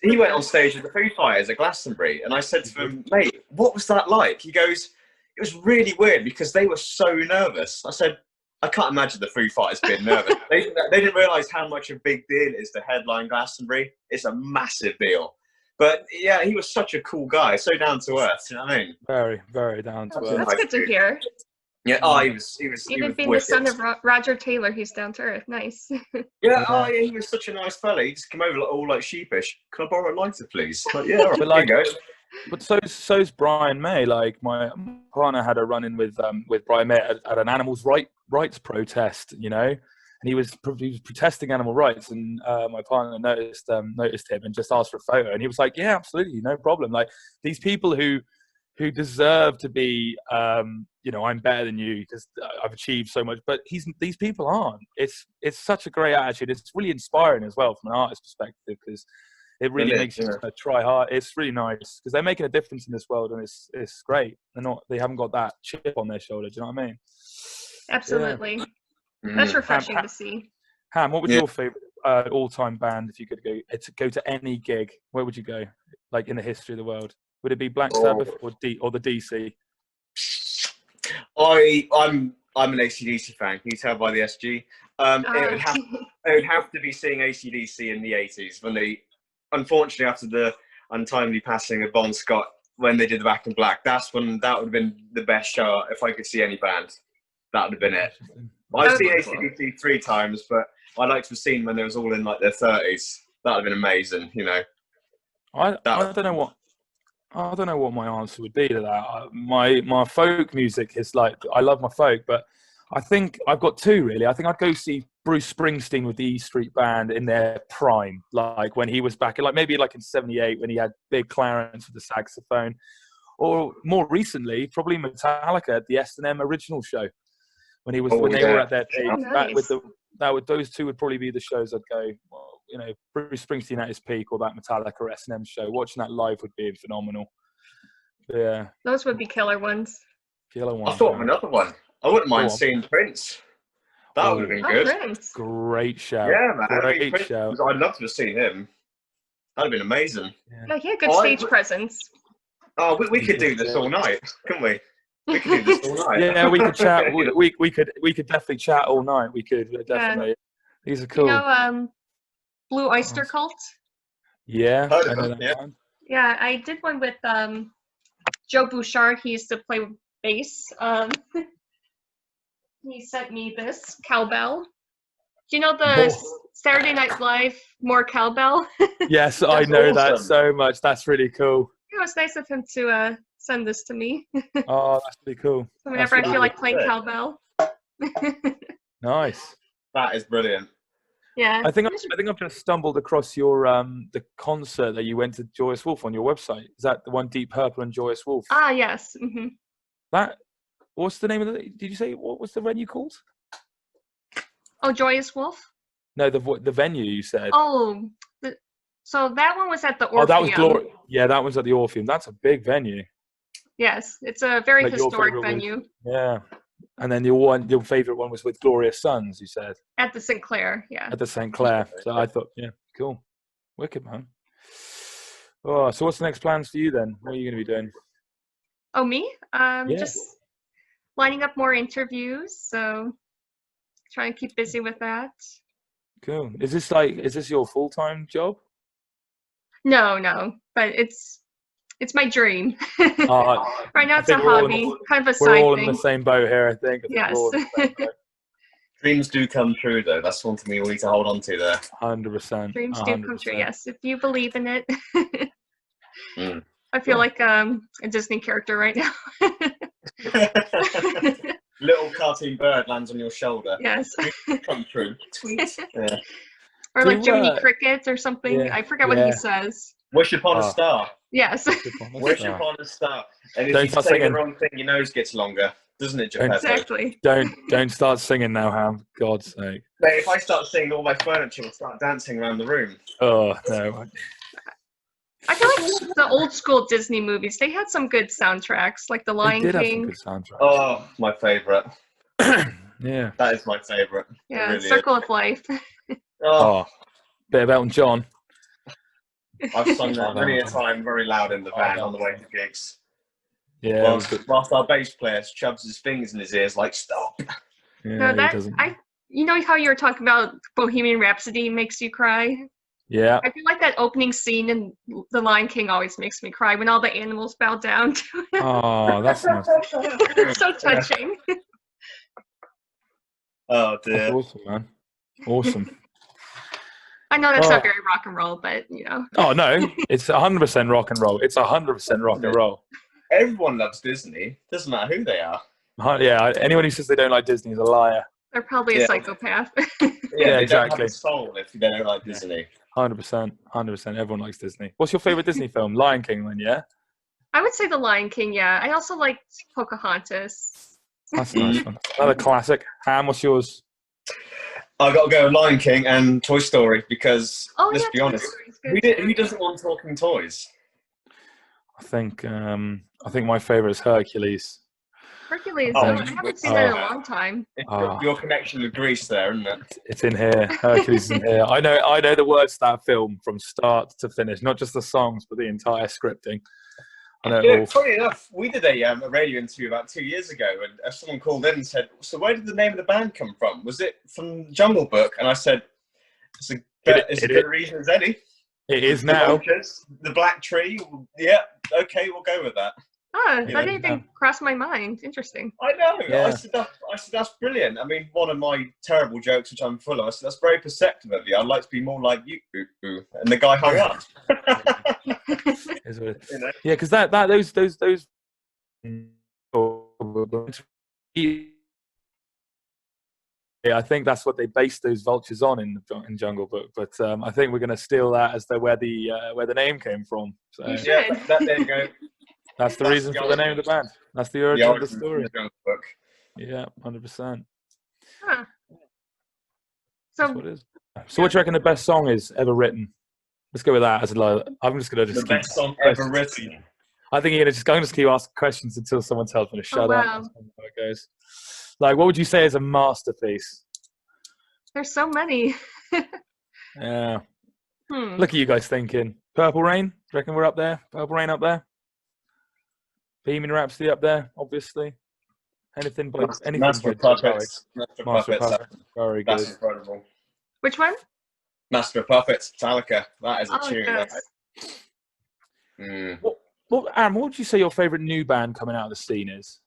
He went on stage with the Foo Fighters at Glastonbury, and I said to him, mate, what was that like? He goes, it was really weird because they were so nervous. I said, I can't imagine the Foo Fighters being nervous. They didn't realise how much a big deal it is to headline Glastonbury. It's a massive deal. But yeah, he was such a cool guy, so down to earth. You know what I mean? Very, very down to earth. That's good to hear. Yeah. He was. Even being the son of Roger Taylor, he's down to earth. Nice. Yeah. He was such a nice fella. He just came over all sheepish. Can I borrow a lighter, please? But yeah, there you go. But so's Brian May. Like, my partner had a run-in with Brian May at an animals rights protest. You know. And he was protesting animal rights, and my partner noticed him and just asked for a photo. And he was like, "Yeah, absolutely, no problem." Like, these people who deserve to be, you know, I'm better than you because I've achieved so much. But these people aren't. It's such a great attitude. It's really inspiring as well from an artist's perspective because it really makes you try hard. It's really nice because they're making a difference in this world, and it's great. They haven't got that chip on their shoulder. Do you know what I mean? Absolutely. Yeah. That's refreshing to see. Ham, what was your favorite all-time band if you could go to any gig? Where would you go? Like in the history of the world, would it be Black Sabbath or the DC? I'm an AC/DC fan. Can you tell by the SG? It would have to be seeing AC/DC in the 80s when they, unfortunately, after the untimely passing of Bon Scott, when they did the Back in Black. That would have been the best show if I could see any band. That would have been it. I've seen AC/DC 3 times, but I'd like to have seen when they was all in like their 30s. That would have been amazing, you know. I don't know what my answer would be to that. My folk music is like, I love my folk, but I think I've got 2 really. I think I'd go see Bruce Springsteen with the E Street Band in their prime, like when he was back, like maybe like in '78 when he had Big Clarence with the saxophone, or more recently probably Metallica at the S&M original show. When they were at their peak, those 2 would probably be the shows I'd go. Well, you know, Bruce Springsteen at his peak, or that Metallica or S&M show. Watching that live would be phenomenal. But yeah, those would be killer ones. I thought of another one. I wouldn't mind seeing Prince. That would have been good. Prince. Great show. Yeah, man. Great show. I'd love to have seen him. That'd have been amazing. Yeah, he had good stage presence. Oh, we could do this all night, couldn't we? We could do this all night. Yeah, we could chat. We could definitely chat all night. We could definitely. These are cool. You know, Blue Oyster Cult. Yeah. Yeah, I did one with Joe Bouchard. He used to play bass. He sent me this cowbell. Do you know the Saturday Night Live More Cowbell? Yes, I know that so much. That's really cool. It was nice of him to send this to me. Oh, that's really cool. So whenever I feel like playing cowbell. Nice. That is brilliant. Yeah. I think I've just stumbled across your the concert that you went to Joyous Wolf on your website. Is that the one, Deep Purple and Joyous Wolf? Ah, yes. Mm-hmm. That. What's the name of the? Did you say what was the venue called? Oh, Joyous Wolf? No, the venue you said. Oh, so that one was at the Orpheum. Oh, that was Glory. Yeah, that was at the Orpheum. That's a big venue. Yes, it's a very historic venue. Yeah. And then your favorite one was with Glorious Sons, you said. At the St. Clair, yeah. At the St. Clair. So I thought, yeah, cool. Wicked, man. Oh, so what's the next plans for you then? What are you going to be doing? Oh, me? Just lining up more interviews, so trying to keep busy with that. Cool. Is this your full-time job? No, but it's my dream. Right now it's a hobby, kind of a side thing. We're all in the same boat here, I think. Yes. Dreams do come true, though. That's one thing we all need to hold on to there. 100%. Dreams do come true, yes. If you believe in it. I feel Cool. like a Disney character right now. Little cartoon bird lands on your shoulder. Yes. Come true. Tweet. Yeah. Or like Jiminy Cricket or something. Yeah, I forget what he says. Wish upon a star. Yes. Wish upon a star. And if you say the wrong thing, your nose gets longer, doesn't it, Geppetto? Exactly. Don't start singing now, Ham. God's sake. Mate, if I start singing, all my furniture will start dancing around the room. Oh no. I feel like the old school Disney movies, they had some good soundtracks, like The Lion They did King. have some good soundtracks. Oh, my favourite. Yeah. That is my favourite. Yeah, really Circle of Life. Oh, bit of Elton John. I've sung that many a time, very loud in the van on the way to gigs. Yeah. Whilst our bass player shoves his fingers in his ears, like, stop. Yeah, No, you know how you were talking about Bohemian Rhapsody makes you cry? Yeah. I feel like that opening scene in The Lion King always makes me cry when all the animals bow down to it. Oh, that's nice. It's so touching. Oh, dear. That's awesome, man. Awesome. I know that's not very rock and roll, but you know. Oh no, it's 100% rock and roll. It's 100% rock and roll. Everyone loves Disney. Doesn't matter who they are. Yeah, anyone who says they don't like Disney is a liar. They're probably a psychopath. Yeah, exactly. They don't have a soul if they don't like Disney. 100%. Everyone likes Disney. What's your favorite Disney film? Lion King, then, yeah? I would say The Lion King, yeah. I also liked Pocahontas. That's a nice one. Another classic. Ham, what's yours? I've got to go with Lion King and Toy Story because, let's be Toy honest, Story's good. who doesn't want talking toys? I think my favorite is Hercules. Hercules, Oh, I haven't seen that in a long time. Your connection with Greece there, isn't it? It's in here. Hercules is in here. I know the words to that film from start to finish, not just the songs, but the entire scripting. I know it all. Funny enough, we did a radio interview about 2 years ago, and someone called in and said, "So where did the name of the band come from? Was it from Jungle Book?" And I said, "It's a good reason as any." It is now. Vultures, the Black Tree. Yeah, okay, we'll go with that. That didn't even cross my mind. Interesting. I know. Yeah. I said that's brilliant. I mean, one of my terrible jokes, which I'm full of, I said, that's very perceptive of you. I'd like to be more like you. And the guy hung up. Yeah, because those. Yeah, I think that's what they based those vultures on in Jungle Book. But I think we're going to steal that as where the name came from. So yeah, there you go. That's the reason for the name of the band. That's the origin of the story. Yeah, 100%. Huh. So what do you reckon the best song is ever written? Let's go with that. I'm just going to the best song ever written. I think I'm going to just keep asking questions until someone tells me to shut up. That's how it goes. Like, what would you say is a masterpiece? There's so many. Yeah. Look at you guys thinking. Purple Rain? Do you reckon we're up there? Purple Rain up there? Bohemian Rhapsody up there, obviously. Anything by Master of Puppets. Very good. That's incredible. Which one? Master of Puppets, Metallica. That is a tune. Yes. Aaron, what would you say your favourite new band coming out of the scene is?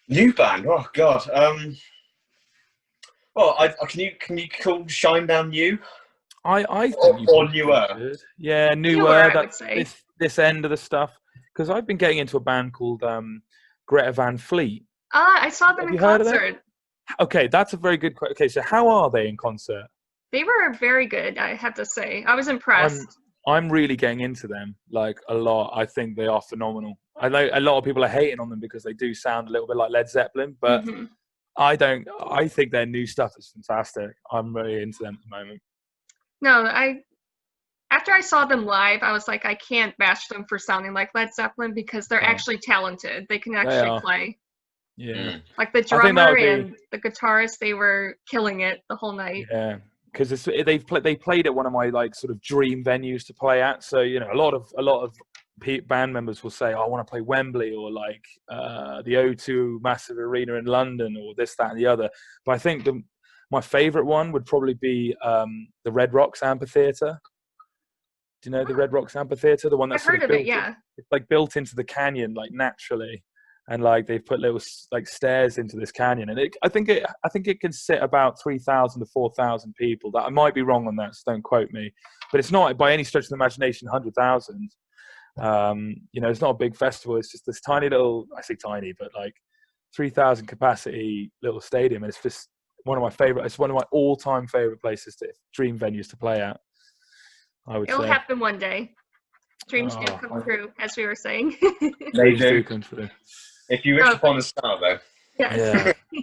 New band? Oh, God. Well, can you call Shinedown new? I think or newer. Yeah, newer. I would say. This end of the stuff, because I've been getting into a band called Greta Van Fleet. I saw them in concert. Okay, that's a very good question. Okay, so how are they in concert? They were very good, I have to say. I was impressed. I'm really getting into them, like, a lot. I think they are phenomenal. I know a lot of people are hating on them because they do sound a little bit like Led Zeppelin, but I don't. I think their new stuff is fantastic. I'm really into them at the moment. No, after I saw them live, I was like, I can't bash them for sounding like Led Zeppelin because they're actually talented. They can actually play. Yeah. Like the drummer and the guitarist, they were killing it the whole night. Yeah. Because they played at one of my like sort of dream venues to play at. So, you know, a lot of band members will say, oh, I want to play Wembley or like the O2 massive arena in London or this, that, and the other. But I think my favorite one would probably be the Red Rocks Amphitheatre. Do you know the Red Rocks Amphitheatre? The one that's I've heard of it, yeah. It's like built into the canyon, like naturally, and like they've put little like stairs into this canyon, and I think it can sit about 3,000 to 4,000 people. That I might be wrong on that, so don't quote me. But it's not by any stretch of the imagination 100,000. You know, it's not a big festival. It's just this tiny little, I say tiny, but like 3,000 capacity little stadium, and it's just one of my favorite. It's one of my all-time favorite places dream venues to play at. It'll happen one day. Dreams do come true, as we were saying. They do come true. If you wish upon a star, though. Yes. Yeah.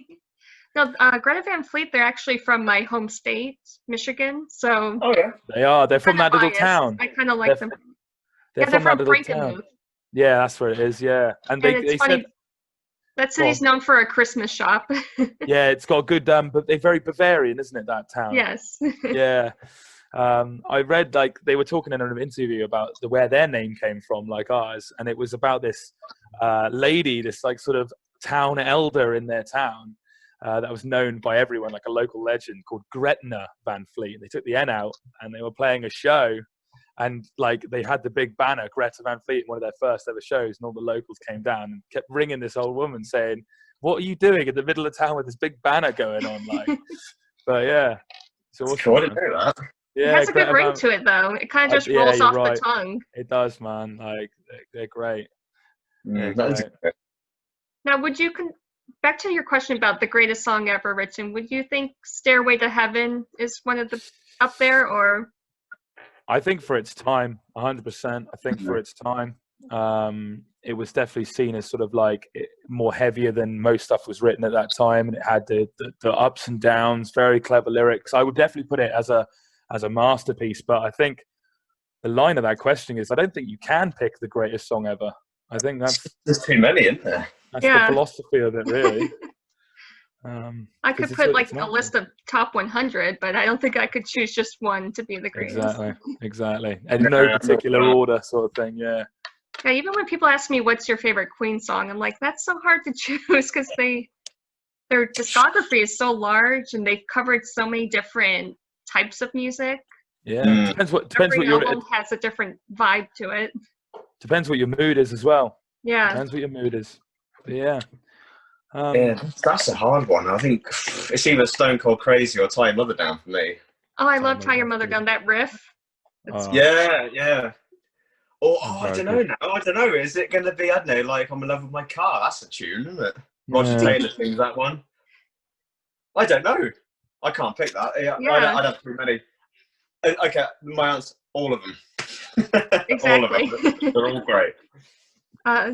No, Greta Van Fleet, they're actually from my home state, Michigan. So they are. They're from that little town. I kind of like them. They're from that little town. Yeah, that's where it is. Yeah, and they said that city's known for a Christmas shop. Yeah, it's got good. But they're very Bavarian, isn't it? That town. Yes. Yeah. I read like they were talking in an interview about where their name came from, like ours, and it was about this lady, this like sort of town elder in their town that was known by everyone, like a local legend called Gretna Van Fleet. They took the N out, and they were playing a show, and like they had the big banner Greta Van Fleet in one of their first ever shows, and all the locals came down and kept ringing this old woman saying, "What are you doing in the middle of town with this big banner going on?" Like, but yeah, it's awesome. Cool, I didn't know that. Yeah, it has a good ring to it, though. It kind of just rolls off the tongue. It does, man. Like, they're great. They're great. Now, would you back to your question about the greatest song ever written? Would you think "Stairway to Heaven" is one of the up there, or? I think for its time, 100%. I think for its time, it was definitely seen as sort of like more heavier than most stuff was written at that time, and it had the ups and downs, very clever lyrics. I would definitely put it as a masterpiece, but I think the line of that question is, I don't think you can pick the greatest song ever. I think there's too many, isn't there? That's the philosophy of it, really. I could put like a list of top 100, but I don't think I could choose just one to be the greatest. Exactly. And no particular order, sort of thing. Yeah. Yeah. Even when people ask me what's your favorite Queen song, I'm like, that's so hard to choose because their discography is so large and they've covered so many different types of music. Yeah, depends what your album has a different vibe to it. Depends what your mood is as well. Yeah, depends what your mood is. But yeah, that's a hard one. I think it's either Stone Cold Crazy or Tie Your Mother Down for me. Oh, I love Tie Your Mother Down. That riff. Yeah. Or I don't know now. I don't know. Is it going to be? I don't know. Like I'm in love with my car. That's a tune, isn't it? Roger Taylor sings that one. I don't know. I can't pick that. I'd have too many. Okay, my answer, all of them. Exactly. All of them. They're all great.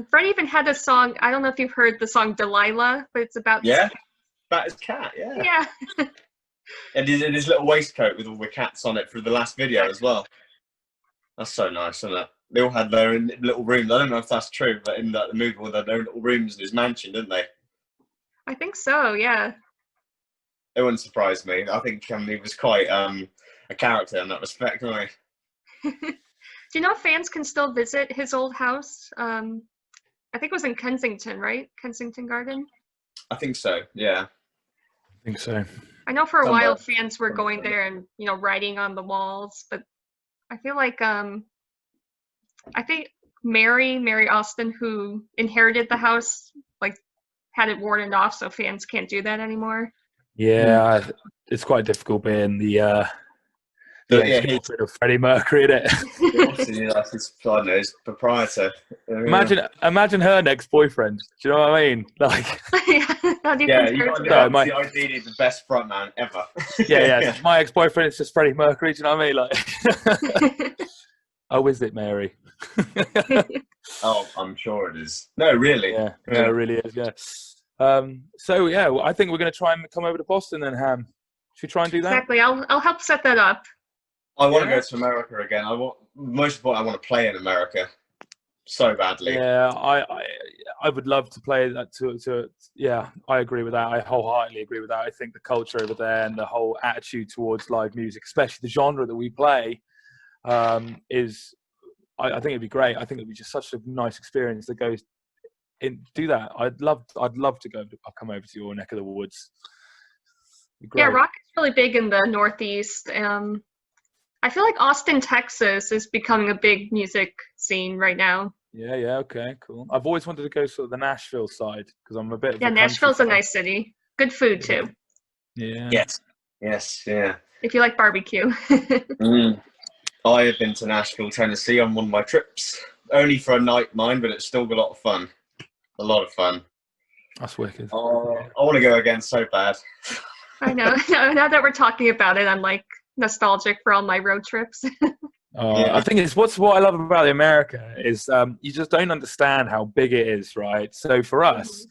Fred even had a song, I don't know if you've heard the song Delilah, but it's about about his cat, yeah. And his little waistcoat with all the cats on it for the last video as well. That's so nice, isn't it? They all had their own little rooms. I don't know if that's true, but in the movie, they had their own little rooms in his mansion, didn't they? I think so, yeah. It wouldn't surprise me. I think he was quite a character in that respect, wasn't he? Do you know fans can still visit his old house? I think it was in Kensington, right? Kensington Garden? I think so, yeah. I think so. I know for a while fans were going there and, writing on the walls, but I feel like, I think Mary Austin, who inherited the house, like, had it warded off, so fans can't do that anymore. Yeah, it's quite difficult being the ex-girlfriend of Freddie Mercury, isn't it? Obviously, that's his, I don't know, his proprietor. Imagine her next boyfriend. Do you know what I mean? Like, how do you ideally the best frontman ever. Yeah. My ex-boyfriend is just Freddie Mercury. Do you know what I mean? Like, oh, is it, Mary? Oh, I'm sure it is. No, really. Yeah, it really is. Yeah. So yeah, I think we're going to try and come over to Boston then, Ham. Should we try and do that? Exactly. I'll help set that up. I want to go to America again. Most of all, I want to play in America so badly. Yeah, I would love to play that to yeah, I agree with that. I wholeheartedly agree with that. I think the culture over there and the whole attitude towards live music, especially the genre that we play, is I think it'd be great. I think it'd be just such a nice experience that goes in. Do that. I'd love to go. I'll come over to your neck of the woods. Yeah, rock is really big in the Northeast. I feel like Austin, Texas is becoming a big music scene right now. Yeah, okay, cool. I've always wanted to go sort of the Nashville side because I'm a bit of a Nashville's a nice city. Good food too. Yeah. Yes, yeah. If you like barbecue. I have been to Nashville, Tennessee on one of my trips. Only for a night, mind, but it's still a lot of fun. A lot of fun. That's wicked. Oh, I want to go again so bad. I know. Now that we're talking about it, I'm like nostalgic for all my road trips. I think it's what I love about America is you just don't understand how big it is, right? So for us,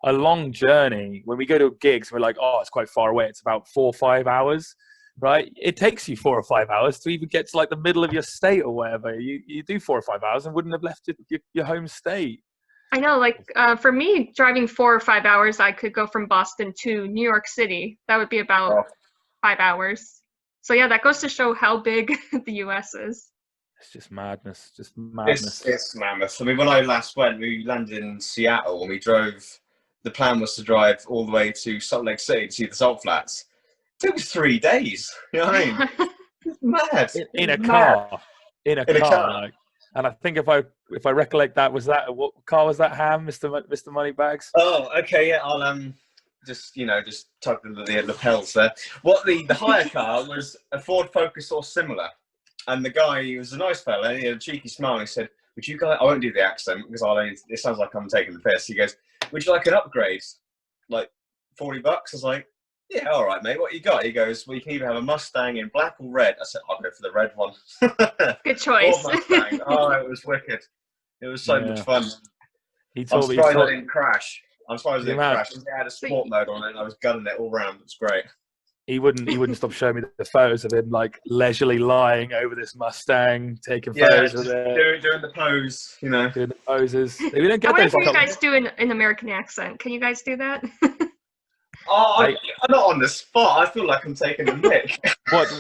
a long journey, when we go to gigs, we're like, oh, it's quite far away. It's about 4 or 5 hours, right? It takes you 4 or 5 hours to even get to like the middle of your state or whatever. You do 4 or 5 hours and wouldn't have left your home state. I know, like for me, driving 4 or 5 hours, I could go from Boston to New York City. That would be about 5 hours. So yeah, that goes to show how big the US is. It's just madness, It's mammoth. I mean, when I last went, we landed in Seattle and we drove. The plan was to drive all the way to Salt Lake City to see the Salt Flats. It took us 3 days. You know what I mean? It's mad. In a car. Like, and I think if I recollect that, what car was that, Ham, Mr. Moneybags? Oh, okay, yeah. I'll just tug the lapels there. What the hire car was a Ford Focus or similar, and the guy, he was a nice fella, and he had a cheeky smile. And he said, "Would you guys?" I won't do the accent because it sounds like I'm taking the piss. He goes, "Would you like an upgrade? Like $40?" I was like, "Yeah, all right, mate. What you got?" He goes, "Well, you can either have a Mustang in black or red." I said, "I'll go for the red one." Good choice. Mustang. Oh, it was wicked. It was so much fun. He told me I didn't crash. I'm surprised it didn't crash. It had a sport mode on it, and I was gunning it all round. It was great. He wouldn't stop showing me the photos of him like leisurely lying over this Mustang, taking photos of it, doing the pose, doing the poses. We don't get I those. What you guys do an American accent? Can you guys do that? I'm not on the spot. I feel like I'm taking the mic.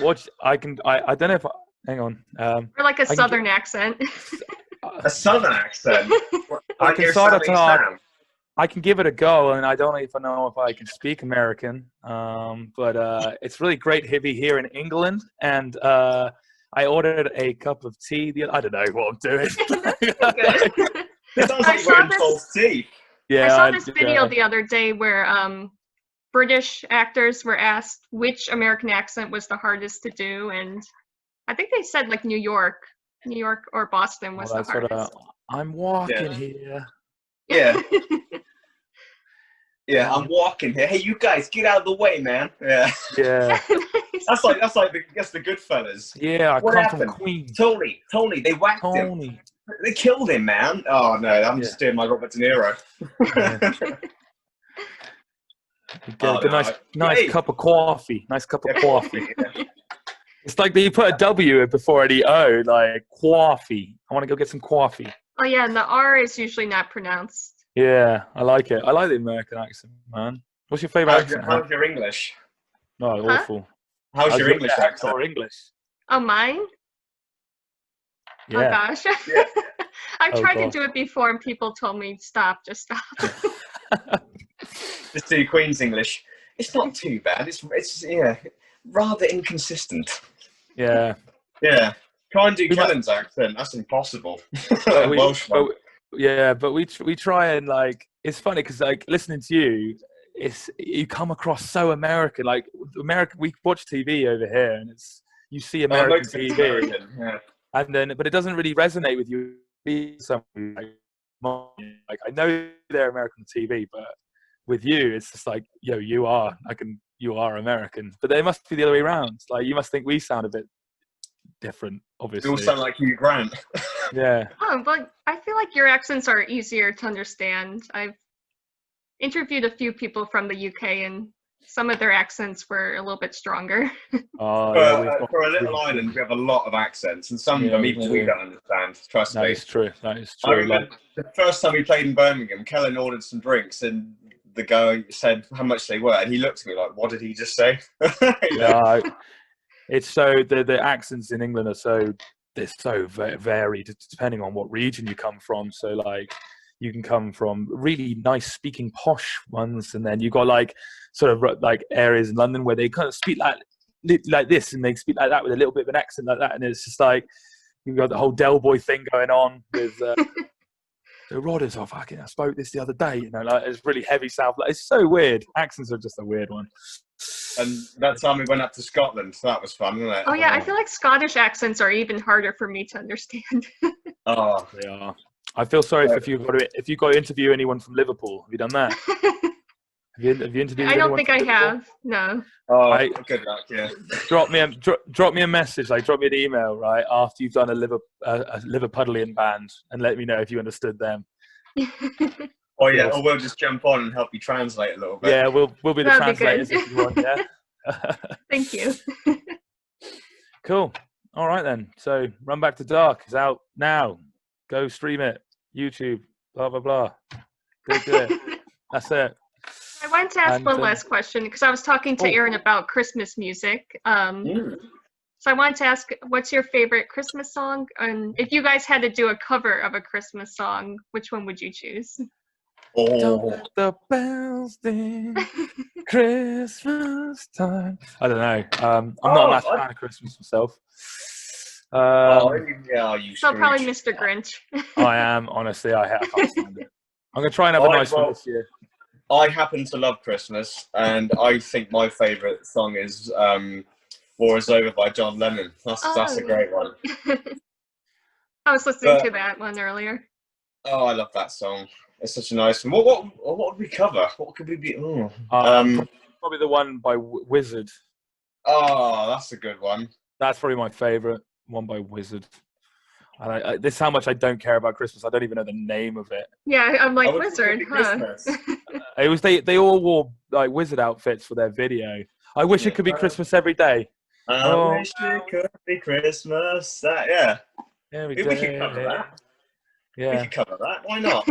What I don't know if hang on. Or like a southern accent. A southern accent. I can sort of talk. I can give it a go, and I don't even know if I can speak American. But it's really great to be here in England, and I ordered a cup of tea. I don't know what I'm doing. It sounds like you're wearing false teeth. Yeah, I saw this video the other day where British actors were asked which American accent was the hardest to do, and I think they said like New York or Boston was the hardest. I'm walking here. Yeah. Yeah, I'm walking here. Hey, you guys, get out of the way, man. Yeah. That's like the Goodfellas. Yeah, I come from Queens. Tony, they whacked him. They killed him, man. Oh no, I'm just doing my Robert De Niro. Get a nice cup of coffee. Nice cup of coffee. Yeah. It's like you put a W before the O, like coffee. I want to go get some coffee. Oh yeah, and the R is usually not pronounced. Yeah, I like it. I like the American accent, man. What's your favorite accent? How's your English? No, awful. How's your English accent? Or English? Oh, mine? Yeah. Oh gosh. Yeah. I've tried to do it before, and people told me just stop. Just do Queen's English. It's not too bad. It's rather inconsistent. Yeah. Yeah. Try and do Celyn's accent. That's impossible. But we try and like. It's funny because like listening to you, you come across so American. Like American, we watch TV over here, and you see American TV, American, yeah. and then but it doesn't really resonate with you. Like I know they're American TV, but with you, it's just like, yo, you are American. But they must be the other way around. Like you must think we sound a bit different, obviously. You all sound like Hugh Grant. Yeah. Oh, but I feel like your accents are easier to understand. I've interviewed a few people from the UK, and some of their accents were a little bit stronger. Oh, for a little island, we have a lot of accents, and some of them even we don't understand. Trust me. That is true. I remember the first time we played in Birmingham, Celyn ordered some drinks, and the guy said how much they were, and he looked at me like, "What did he just say?" Yeah, it's so the accents in England are they're so varied depending on what region you come from. So like you can come from really nice speaking posh ones, and then you got like sort of like areas in London where they kind of speak like this, and they speak like that with a little bit of an accent like that, and it's just like you've got the whole Del Boy thing going on with the Rodders. Oh fucking, I spoke this the other day, you know, like it's really heavy south. Like it's so weird. Accents are just a weird one. And that time we went up to Scotland, so that was fun, wasn't it? Oh yeah, I feel like Scottish accents are even harder for me to understand. Oh, they are. I feel sorry if you've got to interview anyone from Liverpool. Have you done that? Have you interviewed? I don't think I have. No. Oh, good luck. Yeah. Drop me a message. Like drop me an email right after you've done a Liverpudlian band, and let me know if you understood them. Oh yeah, or we'll just jump on and help you translate a little bit. Yeah, we'll be the translators if you want. Yeah. Thank you. Cool. All right then. So Run Back to Dark is out now. Go stream it. YouTube. Blah blah blah. Go do it. That's it. I wanted to ask one last question because I was talking to Aaron about Christmas music. So I wanted to ask, what's your favorite Christmas song? And if you guys had to do a cover of a Christmas song, which one would you choose? Don't let the bells ding, Christmas time. I don't know. I'm not a massive fan of Christmas myself. You so probably Mr. Grinch. I am, honestly. I can't stand it. I'm going to try and have a nice one this year. I happen to love Christmas, and I think my favourite song is War Is Over by John Lennon. That's a great one. I was listening to that one earlier. Oh, I love that song. It's such a nice one. What would we cover? What could we be? Probably the one by Wizard. Oh, that's a good one. That's probably my favourite one by Wizard. And this is how much I don't care about Christmas. I don't even know the name of it. Yeah, I'm like, Wizard, huh? It was they all wore like Wizard outfits for their video. I wish it could be Christmas every day. I wish it could be Christmas. Yeah, we could cover that. Yeah, we could cover that. Why not?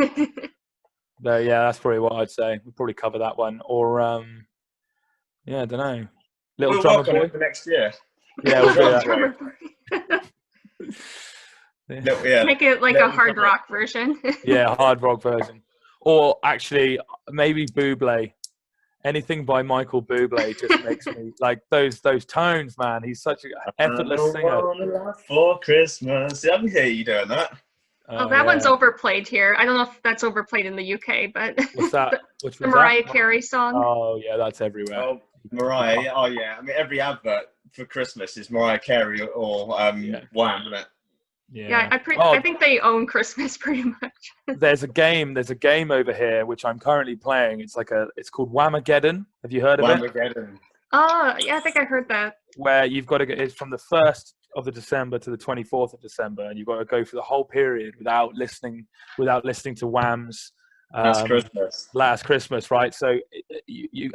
No, yeah, that's probably what I'd say. We'd probably cover that one, or I don't know. We'll work on it for next year. Yeah, we'll do that. Make it like a hard rock version. Yeah, hard rock version. Or actually, maybe Bublé. Anything by Michael Bublé just makes me like those tones, man. He's such an effortless singer. For Christmas. I can hear you doing that. That one's overplayed here. I don't know if that's overplayed in the UK, but what's that? The Mariah Carey song. Oh yeah, that's everywhere. Oh, Mariah. Oh yeah. I mean, every advert for Christmas is Mariah Carey or Wham, isn't it? Yeah, I think they own Christmas pretty much. There's a game over here which I'm currently playing. It's called Whamageddon. Have you heard of it? Whamageddon. Oh, yeah, I think I heard that. Where you've got to get it's from the 1st of December to the 24th of December, and you've got to go through the whole period without listening to Wham's Last Christmas, right? So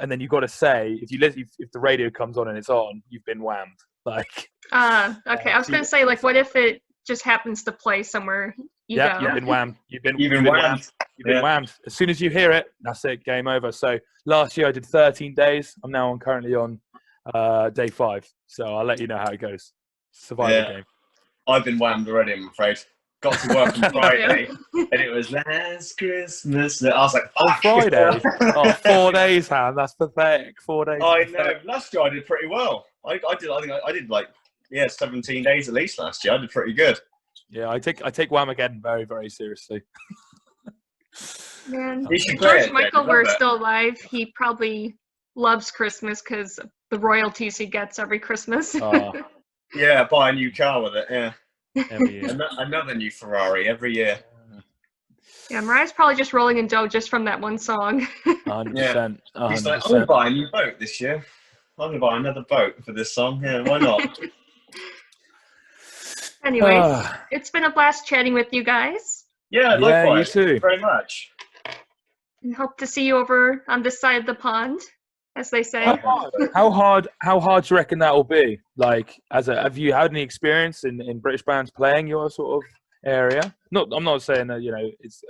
and then you've got to say if the radio comes on and it's on, you've been whammed. Like. Okay. I was gonna say what if it just happens to play somewhere you go. You've been whammed. You've been whammed. You've been whammed. As soon as you hear it, that's it. Game over. So last year I did 13 days. I'm currently on day 5. So I'll let you know how it goes. Survival game. I've been whammed already, I'm afraid. Got to work on Friday, and it was Last Christmas. I was like, on Friday? 4 days, Ham. That's pathetic. 4 days. I know. Last year I did pretty well. I did 17 days at least last year. I did pretty good. Yeah, I take Whamageddon very, very seriously. Man, if George Michael were still alive, he probably loves Christmas because the royalties he gets every Christmas. Yeah, buy a new car with it. Yeah, every year. Another new Ferrari every year. Yeah, Mariah's probably just rolling in dough just from that one song. 100%. He's like, I'm gonna buy a new boat this year. I'm gonna buy another boat for this song. Yeah, why not? Anyways, it's been a blast chatting with you guys. Yeah, likewise. You too. Thank you very much. And hope to see you over on this side of the pond, as they say. How hard do you reckon that will be? Like, have you had any experience in British bands playing your sort of area? I'm not saying that,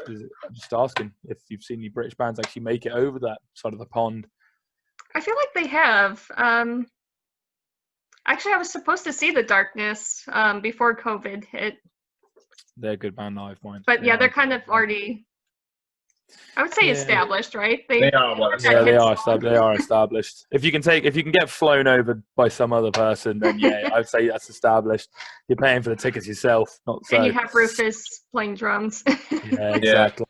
I'm just asking if you've seen any British bands actually make it over that side of the pond. I feel like they have. Actually, I was supposed to see The Darkness before COVID hit. They're a good band live, mind. But yeah, they're kind of already, I would say, established, right? They are well established. Yeah, they are established. If you can get flown over by some other person, then yeah, I'd say that's established. You're paying for the tickets yourself, not so. And you have Rufus playing drums. Yeah, exactly.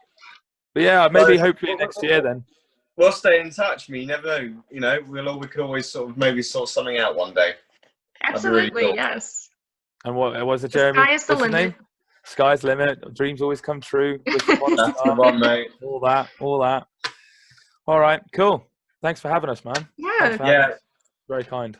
But yeah, hopefully next year then. We'll stay in touch. You never know. We could always maybe sort something out one day. Absolutely, really cool. Yes. And what was it, Jeremy? Sky is the limit. Sky's the limit. Dreams always come true. That's the one, mate. All that. All right, cool. Thanks for having us, man. Yeah. Very kind.